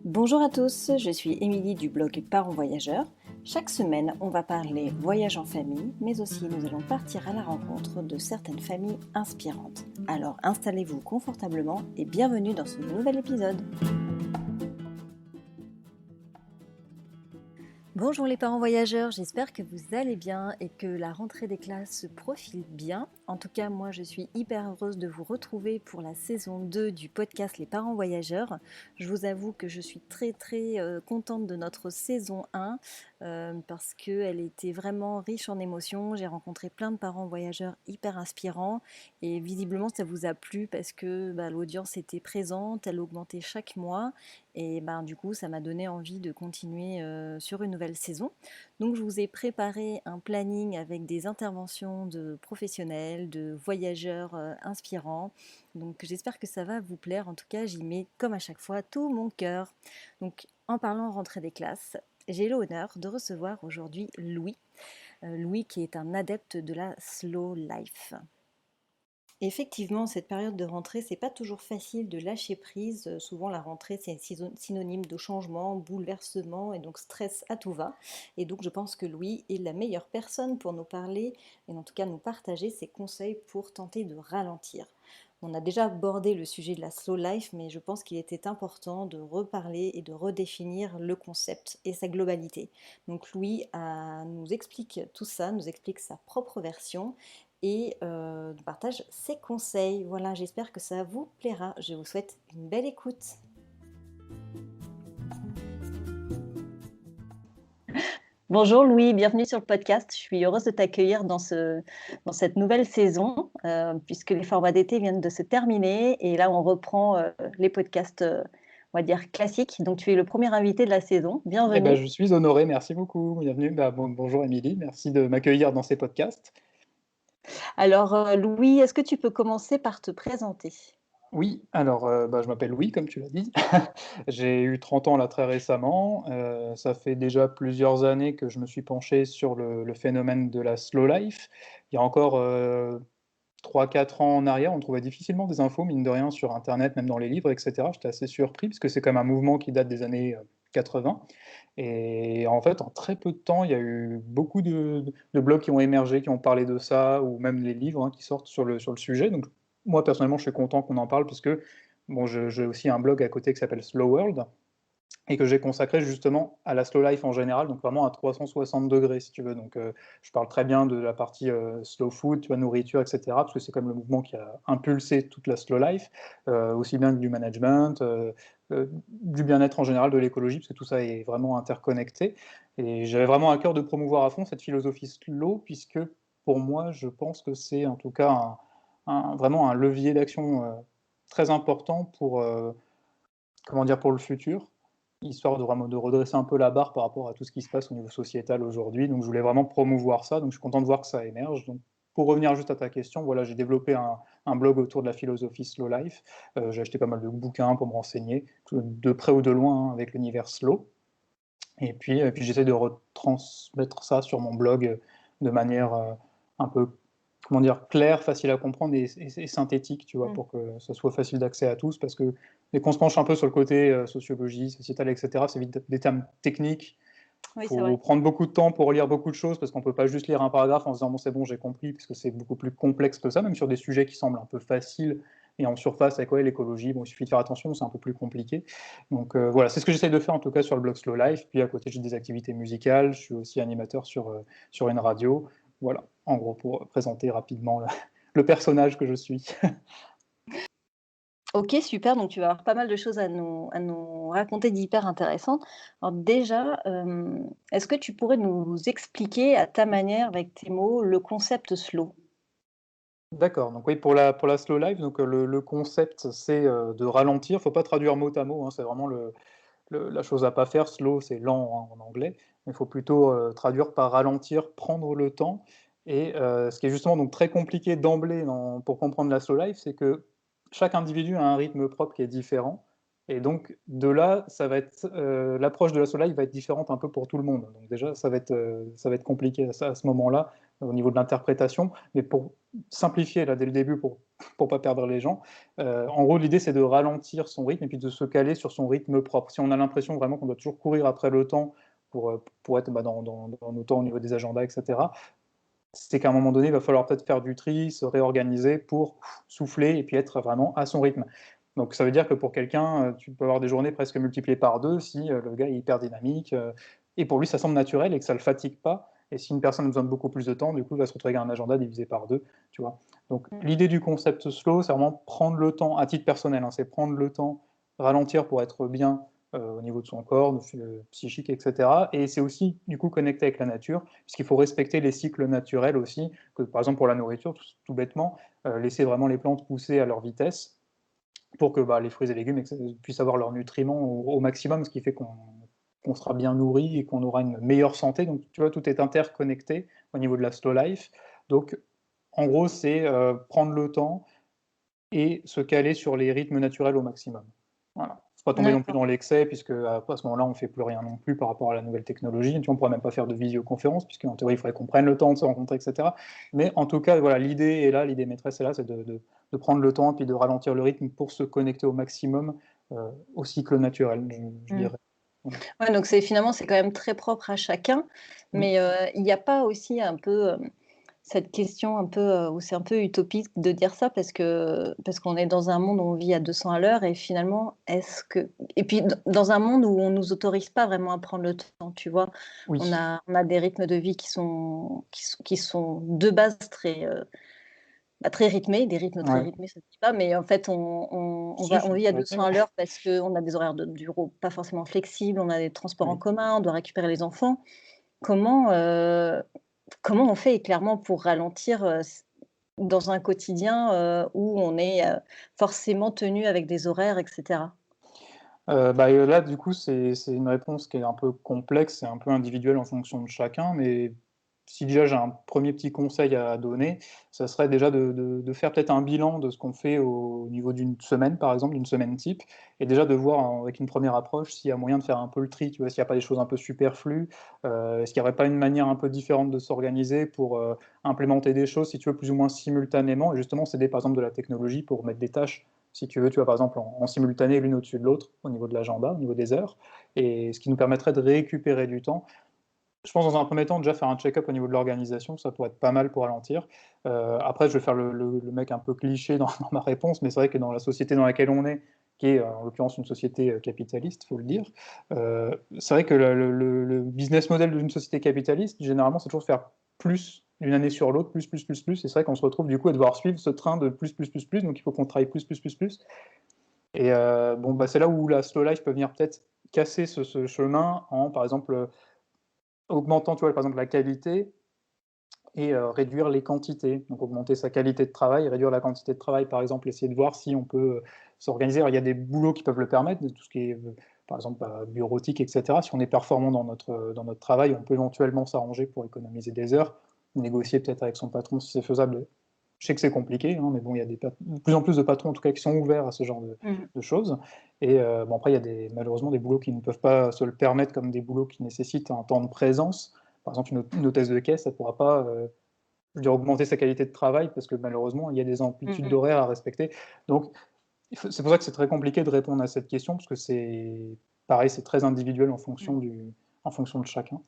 Bonjour à tous, je suis Émilie du blog Parents Voyageurs. Chaque semaine, on va parler voyage en famille, mais aussi nous allons partir à la rencontre de certaines familles inspirantes. Alors installez-vous confortablement et bienvenue dans ce nouvel épisode. Bonjour les parents voyageurs, j'espère que vous allez bien et que la rentrée des classes se profile bien. En tout cas, moi je suis hyper heureuse de vous retrouver pour la saison 2 du podcast Les parents voyageurs. Je vous avoue que je suis très contente de notre saison 1 parce qu'elle était vraiment riche en émotions. J'ai rencontré plein de parents voyageurs hyper inspirants et visiblement ça vous a plu parce que l'audience était présente, elle augmentait chaque mois. Et du coup, ça m'a donné envie de continuer sur une nouvelle saison. Donc, je vous ai préparé un planning avec des interventions de professionnels, de voyageurs inspirants. Donc, j'espère que ça va vous plaire. En tout cas, j'y mets, comme à chaque fois, tout mon cœur. Donc, en parlant rentrée des classes, j'ai l'honneur de recevoir aujourd'hui Louis. Louis qui est un adepte de la slow life. Effectivement, cette période de rentrée, c'est pas toujours facile de lâcher prise. Souvent, la rentrée, c'est synonyme de changement, bouleversement et donc stress à tout va. Et donc, je pense que Louis est la meilleure personne pour nous parler et en tout cas nous partager ses conseils pour tenter de ralentir. On a déjà abordé le sujet de la slow life, mais je pense qu'il était important de reparler et de redéfinir le concept et sa globalité. Donc Louis nous explique tout ça, nous explique sa propre version et partage ses conseils. Voilà, j'espère que ça vous plaira. Je vous souhaite une belle écoute. Bonjour Louis, bienvenue sur le podcast. Je suis heureuse de t'accueillir dans cette nouvelle saison, puisque les formats d'été viennent de se terminer et là on reprend les podcasts, on va dire classiques. Donc tu es le premier invité de la saison. Bienvenue. Je suis honoré, merci beaucoup. Bienvenue. Bonjour Émilie, merci de m'accueillir dans ces podcasts. Alors Louis, est-ce que tu peux commencer par te présenter? Oui, je m'appelle Louis, comme tu l'as dit. J'ai eu 30 ans là très récemment. Ça fait déjà plusieurs années que je me suis penché sur le phénomène de la slow life. Il y a encore 3-4 ans en arrière, on trouvait difficilement des infos, mine de rien, sur internet, même dans les livres, et cetera. J'étais assez surpris parce que c'est quand même un mouvement qui date des années 80. Et en fait, en très peu de temps, il y a eu beaucoup de blogs qui ont émergé, qui ont parlé de ça, ou même les livres qui sortent sur le sujet. Donc, moi, personnellement, je suis content qu'on en parle, puisque bon, j'ai aussi un blog à côté qui s'appelle Slow World, et que j'ai consacré justement à la slow life en général, donc vraiment à 360 degrés, si tu veux. Donc, je parle très bien de la partie slow food, tu vois, nourriture, etc., parce que c'est comme le mouvement qui a impulsé toute la slow life, aussi bien que du management, du bien-être en général, de l'écologie, parce que tout ça est vraiment interconnecté. Et j'avais vraiment à cœur de promouvoir à fond cette philosophie slow, puisque pour moi, je pense que c'est en tout cas vraiment un levier d'action très important pour, comment dire, pour le futur, histoire de vraiment de redresser un peu la barre par rapport à tout ce qui se passe au niveau sociétal aujourd'hui. Donc je voulais vraiment promouvoir ça, donc je suis content de voir que ça émerge. Donc pour revenir juste à ta question, voilà, j'ai développé un blog autour de la philosophie slow life. J'ai acheté pas mal de bouquins pour me renseigner, de près ou de loin, avec l'univers slow. Et puis j'essaie de retransmettre ça sur mon blog de manière un peu, comment dire, claire, facile à comprendre et synthétique, tu vois, pour que ça soit facile d'accès à tous, parce que dès qu'on se penche un peu sur le côté sociologie, sociétale, etc., c'est vite des termes techniques. Oui, Il c'est faut vrai. prendre beaucoup de temps pour lire beaucoup de choses, parce qu'on ne peut pas juste lire un paragraphe en se disant bon c'est bon j'ai compris, parce que c'est beaucoup plus complexe que ça, même sur des sujets qui semblent un peu faciles et en surface avec l'écologie, bon il suffit de faire attention, c'est un peu plus compliqué. Donc voilà, c'est ce que j'essaie de faire en tout cas sur le blog Slow Life. Puis à côté j'ai des activités musicales, je suis aussi animateur sur une radio. Voilà, en gros pour présenter rapidement le personnage que je suis. Ok, super. Donc, tu vas avoir pas mal de choses à nous raconter d'hyper intéressantes. Alors, déjà, est-ce que tu pourrais nous expliquer à ta manière, avec tes mots, le concept slow? D'accord, donc oui, pour la slow life, donc le concept, c'est de ralentir. Il ne faut pas traduire mot à mot, c'est vraiment la chose à pas faire. Slow, c'est lent en anglais, mais il faut plutôt traduire par ralentir, prendre le temps. Et ce qui est justement donc très compliqué d'emblée pour comprendre la slow life, c'est que chaque individu a un rythme propre qui est différent. Et donc de là, ça va être l'approche de la slow life va être différente un peu pour tout le monde. Donc déjà, ça va être compliqué à ce moment-là au niveau de l'interprétation, mais pour simplifier là dès le début pour pas perdre les gens, en gros l'idée c'est de ralentir son rythme et puis de se caler sur son rythme propre. Si on a l'impression vraiment qu'on doit toujours courir après le temps pour être, bah, dans nos temps au niveau des agendas et cetera, c'est qu'à un moment donné, il va falloir peut-être faire du tri, se réorganiser pour souffler et puis être vraiment à son rythme. Donc ça veut dire que pour quelqu'un, tu peux avoir des journées presque multipliées par 2 si, le gars est hyper dynamique, et pour lui ça semble naturel et que ça le fatigue pas. Et si une personne a besoin de beaucoup plus de temps, du coup, il va se retrouver avec un agenda divisé par 2, tu vois? Donc Mmh. l'idée du concept slow, c'est vraiment prendre le temps, à titre personnel, hein, c'est prendre le temps, ralentir pour être bien, au niveau de son corps, psychique et cetera, et c'est aussi, du coup, connecter avec la nature, puisqu'il faut respecter les cycles naturels aussi, que par exemple pour la nourriture, tout bêtement, laisser vraiment les plantes pousser à leur vitesse pour que, bah, les fruits et légumes puissent avoir leurs nutriments au maximum, ce qui fait qu'on sera bien nourri et qu'on aura une meilleure santé. Donc tu vois, tout est interconnecté au niveau de la slow life. Donc en gros, c'est, prendre le temps et se caler sur les rythmes naturels au maximum. Voilà. Faut pas tomber non plus D'accord. dans l'excès puisque à ce moment-là, on fait plus rien non plus par rapport à la nouvelle technologie. Tu vois, on pourrait même pas faire de visioconférence puisqu'en théorie, il faudrait qu'on prenne le temps de se rencontrer et cetera. Mais en tout cas, voilà, l'idée est là, l'idée maîtresse est là, c'est de prendre le temps et puis de ralentir le rythme pour se connecter au maximum, au cycle naturel, je Mmh. dirais. Voilà. Ouais, donc c'est quand même très propre à chacun, Mmh. mais il n'y a pas aussi un peu, cette question un peu, où c'est un peu utopique de dire ça parce qu'on est dans un monde où on vit à 200 à l'heure et finalement est-ce que et puis dans un monde où on nous autorise pas vraiment à prendre le temps, tu vois? Oui. On a des rythmes de vie qui sont de base très, très rythmés, des rythmes très Ouais. rythmés, ça se dit pas, mais en fait, Si, on ça vit à peut être 200 à l'heure parce qu'on a des horaires de bureau pas forcément flexibles, on a des transports en oui. commun, on doit récupérer les enfants. Comment, heu, comment on fait clairement pour ralentir, dans un quotidien, où on est, forcément tenu avec des horaires et cetera? Bah, là, du coup, c'est une réponse qui est un peu complexe et un peu individuelle en fonction de chacun, mais si déjà j'ai un premier petit conseil à donner, ça serait déjà de faire peut-être un bilan de ce qu'on fait au niveau d'une semaine, par exemple, d'une semaine type, et déjà de voir avec une première approche s'il y a moyen de faire un peu le tri, tu vois? S'il y a pas des choses un peu superflues, est-ce qu'il y aurait pas une manière un peu différente de s'organiser pour, implémenter des choses, si tu veux, plus ou moins simultanément et justement s'aider, par exemple, de la technologie pour mettre des tâches si tu veux, tu vois, par exemple, en simultané, l'une au-dessus de l'autre, au niveau de l'agenda, au niveau des heures, et ce qui nous permettrait de récupérer du temps. Je pense dans un premier temps, déjà faire un check-up au niveau de l'organisation, ça pourrait être pas mal pour ralentir. Après, je vais faire le mec un peu cliché dans dans ma réponse, mais c'est vrai que dans la société dans laquelle on est, qui est, en l'occurrence une société, capitaliste, faut le dire, c'est vrai que le business model d'une société capitaliste, généralement, c'est toujours de faire plus d'une année sur l'autre, plus, et c'est vrai qu'on se retrouve du coup à devoir suivre ce train de plus, donc il faut qu'on travaille plus, et bon, bah, c'est là où la slow life peut venir peut-être casser ce chemin en, par exemple, augmentant, tu vois, par exemple, la qualité et réduire les quantités. Donc augmenter sa qualité de travail, réduire la quantité de travail, par exemple, essayer de voir si on peut, s'organiser. Alors il y a des boulots qui peuvent le permettre, de tout ce qui est, par exemple, bureautique et cetera. Si on est performant dans notre travail, on peut éventuellement s'arranger pour économiser des heures, négocier peut-être avec son patron si c'est faisable. Je sais que c'est compliqué, hein, mais bon, il y a de plus en plus de patrons, en tout cas, qui sont ouverts à ce genre Mmh. de choses, et bon, après, il y a malheureusement des boulots qui ne peuvent pas se le permettre, comme des boulots qui nécessitent un temps de présence. Par exemple, une hôtesse de caisse, elle ne pourra pas, je veux dire, augmenter sa qualité de travail parce que malheureusement, il y a des Mmh amplitudes mh. d'horaires à respecter. Donc c'est pour ça que c'est très compliqué de répondre à cette question parce que c'est pareil, c'est très individuel Mmh. en fonction de chacun.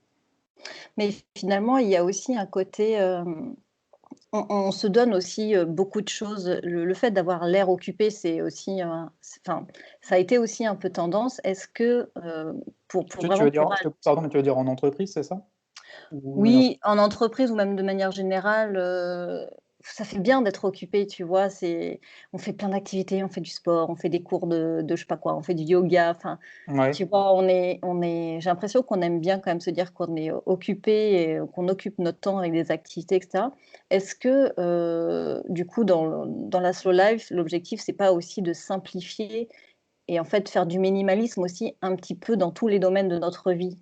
Mais finalement, il y a aussi un côté, on se donne aussi, beaucoup de choses. Le fait d'avoir l'air occupé, c'est aussi enfin, ça a été aussi un peu tendance. Est-ce que, pour Tu vraiment veux dire pour pardon, mais tu veux dire en entreprise, c'est ça? Ou de manière oui, en entreprise ou même de manière générale, ça fait bien d'être occupé, tu vois? On fait plein d'activités, on fait du sport, on fait des cours de je sais pas quoi, on fait du yoga, enfin, ouais. tu vois? J'ai l'impression qu'on aime bien quand même se dire qu'on est occupé et qu'on occupe notre temps avec des activités et cetera. Est-ce que, du coup, dans la slow life, l'objectif, c'est pas aussi de simplifier et en fait faire du minimalisme aussi un petit peu dans tous les domaines de notre vie?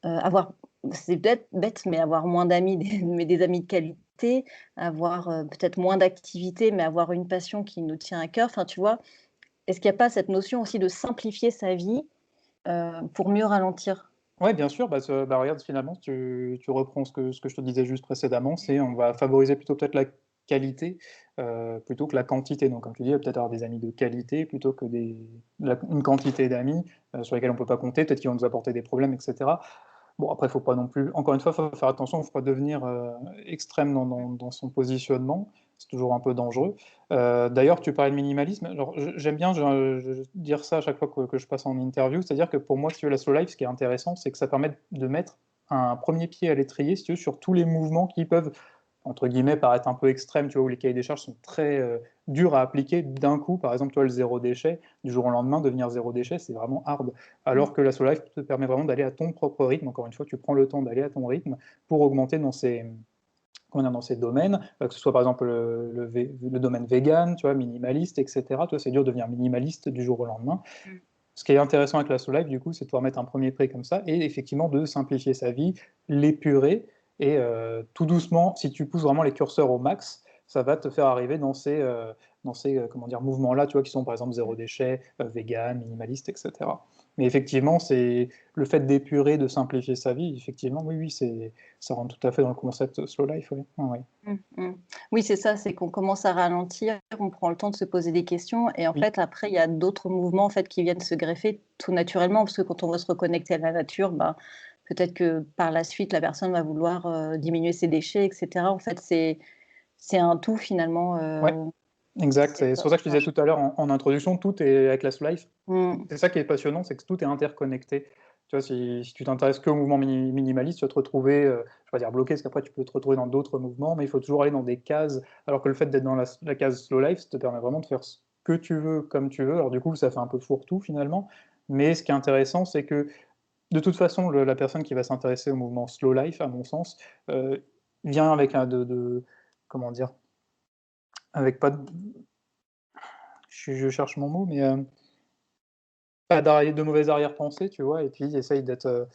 Avoir c'est bête, mais avoir moins d'amis, mais des amis de qualité, avoir, peut-être moins d'activités, mais avoir une passion qui nous tient à cœur. Enfin, tu vois? Est-ce qu'il y a pas cette notion aussi de simplifier sa vie, pour mieux ralentir? Ouais, bien sûr, bah, regarde, finalement, tu reprends ce que je te disais juste précédemment, c'est on va favoriser plutôt peut-être la qualité, plutôt que la quantité. Donc comme tu dis, peut-être avoir des amis de qualité plutôt que une quantité d'amis, sur lesquels on peut pas compter, peut-être qu'ils vont nous apporter des problèmes et cetera. Bon, après, il faut pas non plus encore une fois, il faut faire attention, il ne faut pas devenir, extrême dans son positionnement. C'est toujours un peu dangereux. D'ailleurs, tu parlais de minimalisme. Alors, j'aime bien dire ça à chaque fois que je passe en interview. C'est-à-dire que pour moi, si tu veux, la slow life, ce qui est intéressant, c'est que ça permet de mettre un premier pied à l'étrier, si tu veux, sur tous les mouvements qui peuvent, entre guillemets, paraître un peu extrêmes, tu vois, où les cahiers des charges sont très, durs à appliquer d'un coup. Par exemple, toi, le zéro déchet, du jour au lendemain, devenir zéro déchet, c'est vraiment hard. Mmh. Alors que la slow life te permet vraiment d'aller à ton propre rythme. Encore une fois, tu prends le temps d'aller à ton rythme pour augmenter dans ces domaines, que ce soit par exemple le domaine vegan, tu vois, minimaliste, etc. Toi, c'est dur de devenir minimaliste du jour au lendemain. Mmh. Ce qui est intéressant avec la slow life, du coup, c'est de pouvoir mettre un premier prix comme ça et effectivement de simplifier sa vie, l'épurer et tout doucement, si tu pousses vraiment les curseurs au max, ça va te faire arriver dans ces comment dire, mouvements-là, tu vois, qui sont par exemple zéro déchet, vegan, minimaliste, etc. Mais effectivement, c'est le fait d'épurer, de simplifier sa vie, effectivement, oui, oui, ça rentre tout à fait dans le concept slow life, oui. Ouais, ouais. Mmh, mmh. Oui, c'est ça, c'est qu'on commence à ralentir, on prend le temps de se poser des questions et en Oui, fait, après, il y a d'autres mouvements, en fait, qui viennent se greffer tout naturellement parce que quand on veut se reconnecter à la nature, ben, peut-être que par la suite, la personne va vouloir, diminuer ses déchets et cetera. En fait, c'est un tout finalement, ouais, exact. c'est C'est pas pour ça que je te un disais ch tout à l'heure en introduction, tout est avec la slow life. mmh, C'est ça qui est passionnant, c'est que tout est interconnecté. Tu vois, si tu t'intéresses qu'au mouvement minimaliste, tu vas te retrouver, je vais pas dire bloqué, parce qu'après tu peux te retrouver dans d'autres mouvements, mais il faut toujours aller dans des cases. Alors que le fait d'être dans la case slow life, ça te permet vraiment de faire ce que tu veux, comme tu veux. Alors du coup, ça fait un peu fourre-tout finalement. Mais ce qui est intéressant, c'est que de toute façon, la personne qui va s'intéresser au mouvement slow life, à mon sens, vient avec comment dire, avec pas de, je cherche mon mot, mais pas de mauvais arrière-pensée, tu vois, et puis essaye d'être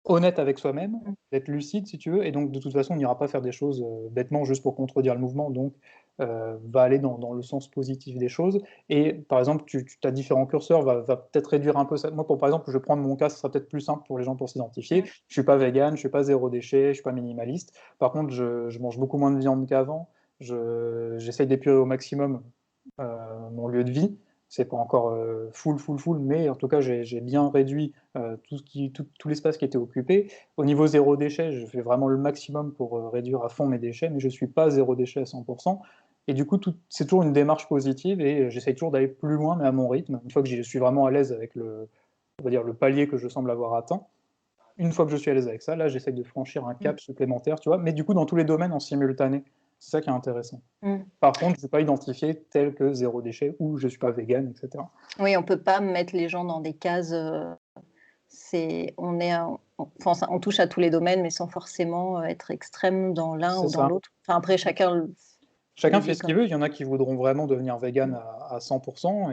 honnête avec soi-même, mmh, d'être lucide si tu veux, et donc de toute façon, on n'ira pas faire des choses, bêtement juste pour contredire le mouvement, donc va aller dans le sens positif des choses et par exemple, tu as différents curseurs, va peut-être réduire un peu ça. Moi, par exemple, je vais prendre mon cas, ce sera peut-être plus simple pour les gens pour s'identifier. mmh, Je suis pas végan, je suis pas zéro déchet, je suis pas minimaliste. Par contre, je mange beaucoup moins de viande qu'avant, j'essaye d'épurer au maximum, heu, mon lieu de vie. C'est pas encore, full, mais en tout cas, j'ai bien réduit, tout l'espace qui était occupé. Au niveau zéro déchet, je fais vraiment le maximum pour, réduire à fond mes déchets, mais je suis pas zéro déchet à 100 et du coup, c'est toujours une démarche positive et j'essaye toujours d'aller plus loin, mais à mon rythme. Une fois que je suis vraiment à l'aise avec on va dire le palier que je semble avoir atteint, une fois que je suis à l'aise avec ça, là, j'essaye de franchir un mmh, cap supplémentaire, tu vois? Mais du coup, dans tous les domaines en simultané. C'est ça qui est intéressant. mmh. Par contre, je ne suis pas identifié tel que zéro déchet ou je suis pas végan et cetera. Oui, on peut pas mettre les gens dans des cases, c'est on est un enfin, ça on touche à tous les domaines, mais sans forcément, être extrême dans l'un C'est ou dans ça. l'autre. Enfin, après chacun le Chacun fait vit ce comme qu'il veut. Il y en a qui voudront vraiment devenir végan mmh, à 100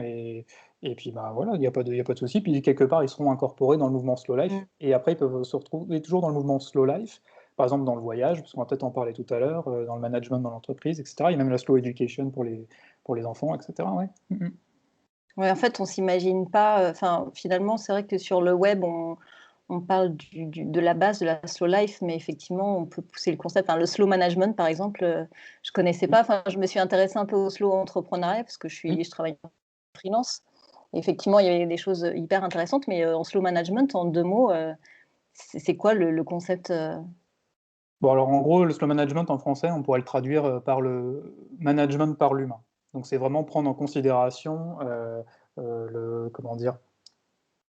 et puis, bah, voilà, il y a pas de souci. Puis quelque part, ils seront incorporés dans le mouvement slow life mmh. et après ils peuvent se retrouver toujours dans le mouvement slow life, par exemple dans le voyage, parce qu'on va peut-être en parler tout à l'heure, dans le management dans l'entreprise et cetera. Il y a même la slow education pour les enfants et cetera, ouais. Mmh mh. Ouais, en fait, on s'imagine pas, enfin, finalement, c'est vrai que sur le web, on parle du de la base de la slow life, mais effectivement, on peut pousser le concept. Enfin, le slow management, par exemple, je connaissais Oui, pas. Enfin, je me suis intéressée un peu au slow entrepreneuriat parce que oui. je travaille en freelance. Et effectivement, il y avait des choses, hyper intéressantes, mais, en slow management, en 2 mots, c'est quoi le concept, Bon, alors, en gros, le slow management en français, on pourrait le traduire, par le management par l'humain. Donc c'est vraiment prendre en considération, le comment dire?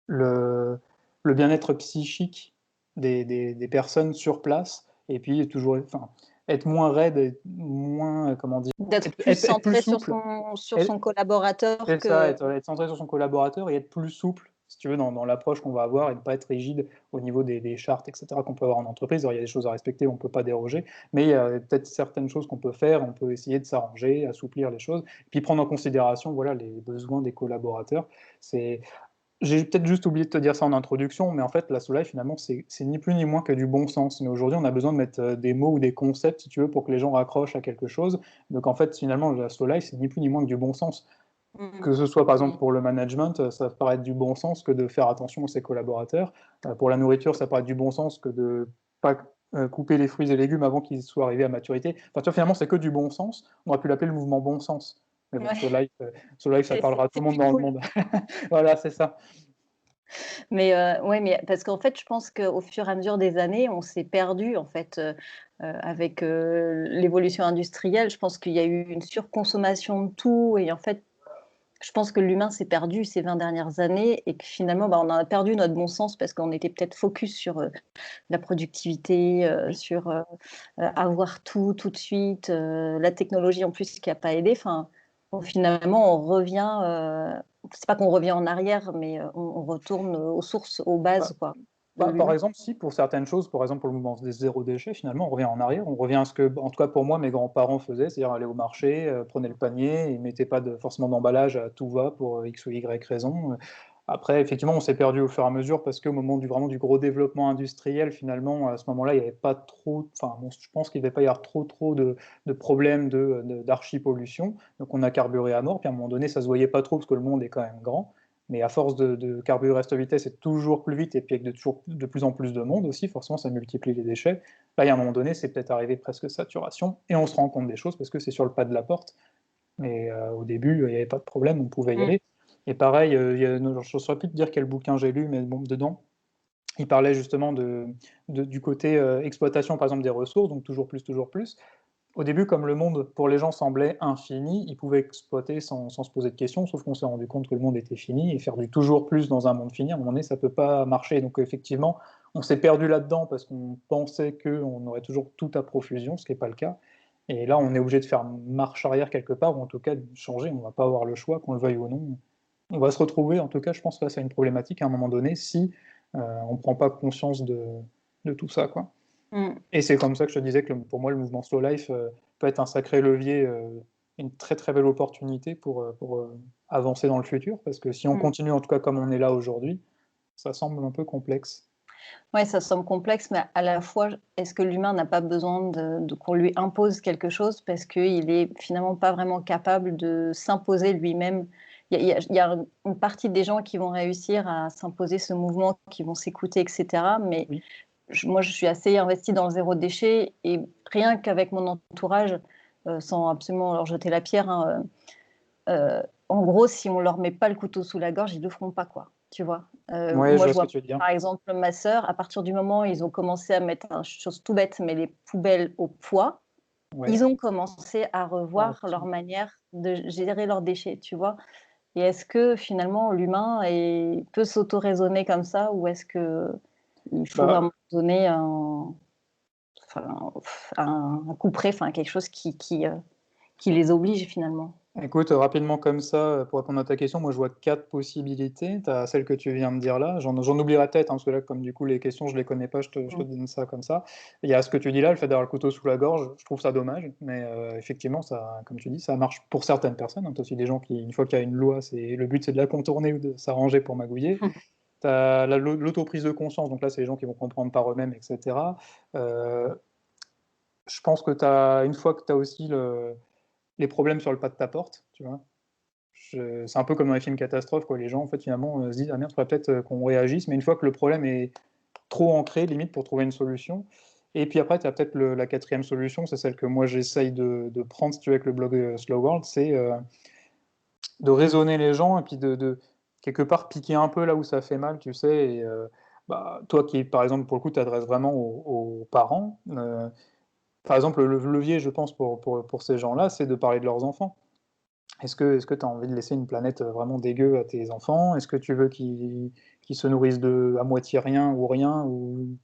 Le le bien-être psychique des personnes sur place et puis toujours enfin, être moins raide, être moins, comment dire? d'être Être plus être être plus centré souple. sur Être son collaborateur c'est ça, que être centré sur son collaborateur et être plus souple, si tu veux, dans l'approche qu'on va avoir et ne pas être rigide au niveau des chartes et cetera qu'on peut avoir en entreprise. Alors il y a des choses à respecter, on ne peut pas déroger, mais il y a peut-être certaines choses qu'on peut faire, on peut essayer de s'arranger, assouplir les choses, puis prendre en considération, voilà, les besoins des collaborateurs. C'est J'ai peut-être juste oublié de te dire ça en introduction, mais en fait, la slow life, finalement, c'est ni plus ni moins que du bon sens. Mais aujourd'hui, on a besoin de mettre, des mots ou des concepts, si tu veux, pour que les gens raccrochent à quelque chose. Donc en fait, finalement, la slow life, c'est ni plus ni moins que du bon sens. Mm. Que ce soit par exemple Mm. pour le management, ça paraît être du bon sens que de faire attention à ses collaborateurs. Pour la nourriture, ça paraît être du bon sens que de pas couper les fruits et légumes avant qu'ils soient arrivés à maturité. Enfin, tu vois, finalement, c'est que du bon sens. On aurait pu l'appeler le mouvement bon sens. Mais bon, Ouais, So Life, ça parlera à tout c'est le monde plus dans le cool. monde. Voilà, c'est ça. Mais ouais, mais parce qu'en fait, je pense qu'au fur et à mesure des années, on s'est perdu en fait, avec, l'évolution industrielle. Je pense qu'il y a eu une surconsommation de tout et en fait, je pense que l'humain s'est perdu ces 20 dernières années et que finalement, bah, on a perdu notre bon sens parce qu'on était peut-être focus sur, la productivité, Oui. sur, avoir tout de suite, la technologie en plus qui a pas aidé. Enfin, bon, finalement, on revient, c'est pas qu'on revient en arrière, mais on retourne aux sources, aux bases, Bah, quoi, de par l'humain. exemple, si pour certaines choses, par exemple pour le mouvement des zéro déchet, finalement, on revient en arrière, on revient à ce que, en tout cas pour moi, mes grands-parents faisaient, c'est-à-dire aller au marché, prenaient le panier, et mettaient pas forcément d'emballage à tout va pour X ou Y raison. Après, effectivement, on s'est perdu au fur et à mesure parce qu'au moment vraiment du gros développement industriel, finalement, à ce moment-là, il n'y avait pas trop, enfin, bon, je pense qu'il ne devait pas y avoir trop de problèmes d'archi-pollution. Donc on a carburé à mort, puis à un moment donné, ça se voyait pas trop parce que le monde est quand même grand. Mais à force de carburer à cette vitesse et toujours plus vite, et puis avec de plus en plus de monde aussi, forcément, ça multiplie les déchets. Là, il y a un moment donné, c'est peut-être arrivé presque saturation, et on se rend compte des choses parce que c'est sur le pas de la porte. Mais au début, il n'y avait pas de problème, on pouvait y Mmh. aller. Et pareil, je ne saurais plus te dire quel bouquin j'ai lu, mais bon, dedans, il parlait justement du côté exploitation, par exemple, des ressources, donc toujours plus, toujours plus. Au début, comme le monde pour les gens semblait infini, ils pouvaient exploiter sans se poser de questions, sauf qu'on s'est rendu compte que le monde était fini, et faire du toujours plus dans un monde fini, à un moment donné, ça ne peut pas marcher. Donc effectivement, on s'est perdu là-dedans parce qu'on pensait qu'on aurait toujours tout à profusion, ce qui n'est pas le cas. Et là, on est obligé de faire marche arrière quelque part, ou en tout cas de changer, on ne va pas avoir le choix, qu'on le veuille ou non. On va se retrouver, en tout cas, je pense, face à une problématique à un moment donné, si on ne prend pas conscience de tout ça, quoi. Mmh. Et c'est comme ça que je te disais que pour moi, le mouvement Slow Life peut être un sacré levier, une très très belle opportunité pour avancer dans le futur, parce que si on Mmh. continue en tout cas comme on est là aujourd'hui, ça semble un peu complexe. Ouais, ça semble complexe, mais à la fois, est-ce que l'humain n'a pas besoin de qu'on lui impose quelque chose parce qu'il est finalement pas vraiment capable de s'imposer lui-même? Il y a une partie des gens qui vont réussir à s'imposer ce mouvement, qui vont s'écouter, et cetera, mais Oui, moi, je suis assez investie dans le zéro déchet et rien qu'avec mon entourage, sans absolument leur jeter la pierre, hein, en gros, si on leur met pas le couteau sous la gorge, ils le feront pas, quoi, tu vois? ouais, je Moi, vois je ce que vois, tu veux dire. par exemple, ma sœur, à partir du moment où ils ont commencé à mettre une chose tout bête, mais les poubelles au poids, Ouais, ils ont commencé à faire revoir leur attention. manière de gérer leurs déchets, tu vois? Et est-ce que finalement l'humain peut s'auto-raisonner comme ça ou est-ce qu'il faut à un Bah, moment donné enfin, un couperet, enfin quelque chose qui les oblige finalement? écoute, rapidement comme ça, pour répondre à ta question, moi je vois 4 possibilités. Tu as celle que tu viens de dire là, j'en oublierai peut-être, hein, parce que là, comme du coup les questions je les connais pas, je te Mmh. donne ça comme ça. Il y a ce que tu dis là, le fait d'avoir le couteau sous la gorge, je trouve ça dommage, mais effectivement ça, comme tu dis, ça marche pour certaines personnes, hein. Tu as aussi des gens qui, une fois qu'il y a une loi, le but c'est de la contourner ou de s'arranger pour magouiller. Tu as l'autoprise de conscience, donc là c'est les gens qui vont comprendre par eux-mêmes, et cetera. Heu, je pense que une fois que tu as aussi les problèmes sur le pas de ta porte, tu vois? C'est un peu comme dans les films catastrophes, quoi. Les gens, en fait, finalement, se disent: «Ah merde, faudrait peut-être, qu'on réagisse», mais une fois que le problème est trop ancré, limite, pour trouver une solution. Et puis après, tu as peut-être la 4e solution, c'est celle que moi j'essaye de prendre, si tu veux, avec le blog, Slow World, c'est, de raisonner les gens et puis de quelque part piquer un peu là où ça fait mal, tu sais? Et bah, toi qui, par exemple, pour le coup, t'adresses vraiment aux parents, par exemple, le levier, je pense, pour ces gens-là, c'est de parler de leurs enfants. Est-ce que tu as envie de laisser une planète, vraiment dégueu à tes enfants? Est-ce que tu veux qu'ils se nourrissent de à moitié rien ou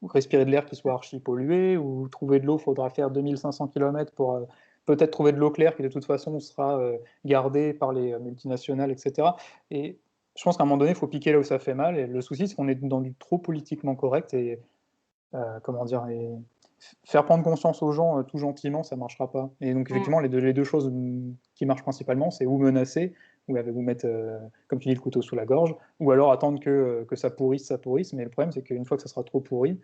respirer de l'air qui soit archi pollué? Ou trouver de l'eau, faudra faire 2 500 kilomètres pour, peut-être trouver de l'eau claire qui de toute façon sera, gardée par les, multinationales et cetera. Et je pense qu'à un moment donné, il faut piquer là où ça fait mal, et le souci, c'est qu'on est dans du trop politiquement correct, et comment dire? Et faire prendre conscience aux gens, tout gentiment, ça marchera pas. Et donc Mmh. effectivement, les deux choses, qui marchent principalement, c'est ou menacer, ou vous mettre, comme tu dis, le couteau sous la gorge, ou alors attendre que ça pourrisse, ça pourrisse. Mais le problème, c'est qu'une fois que ça sera trop pourri,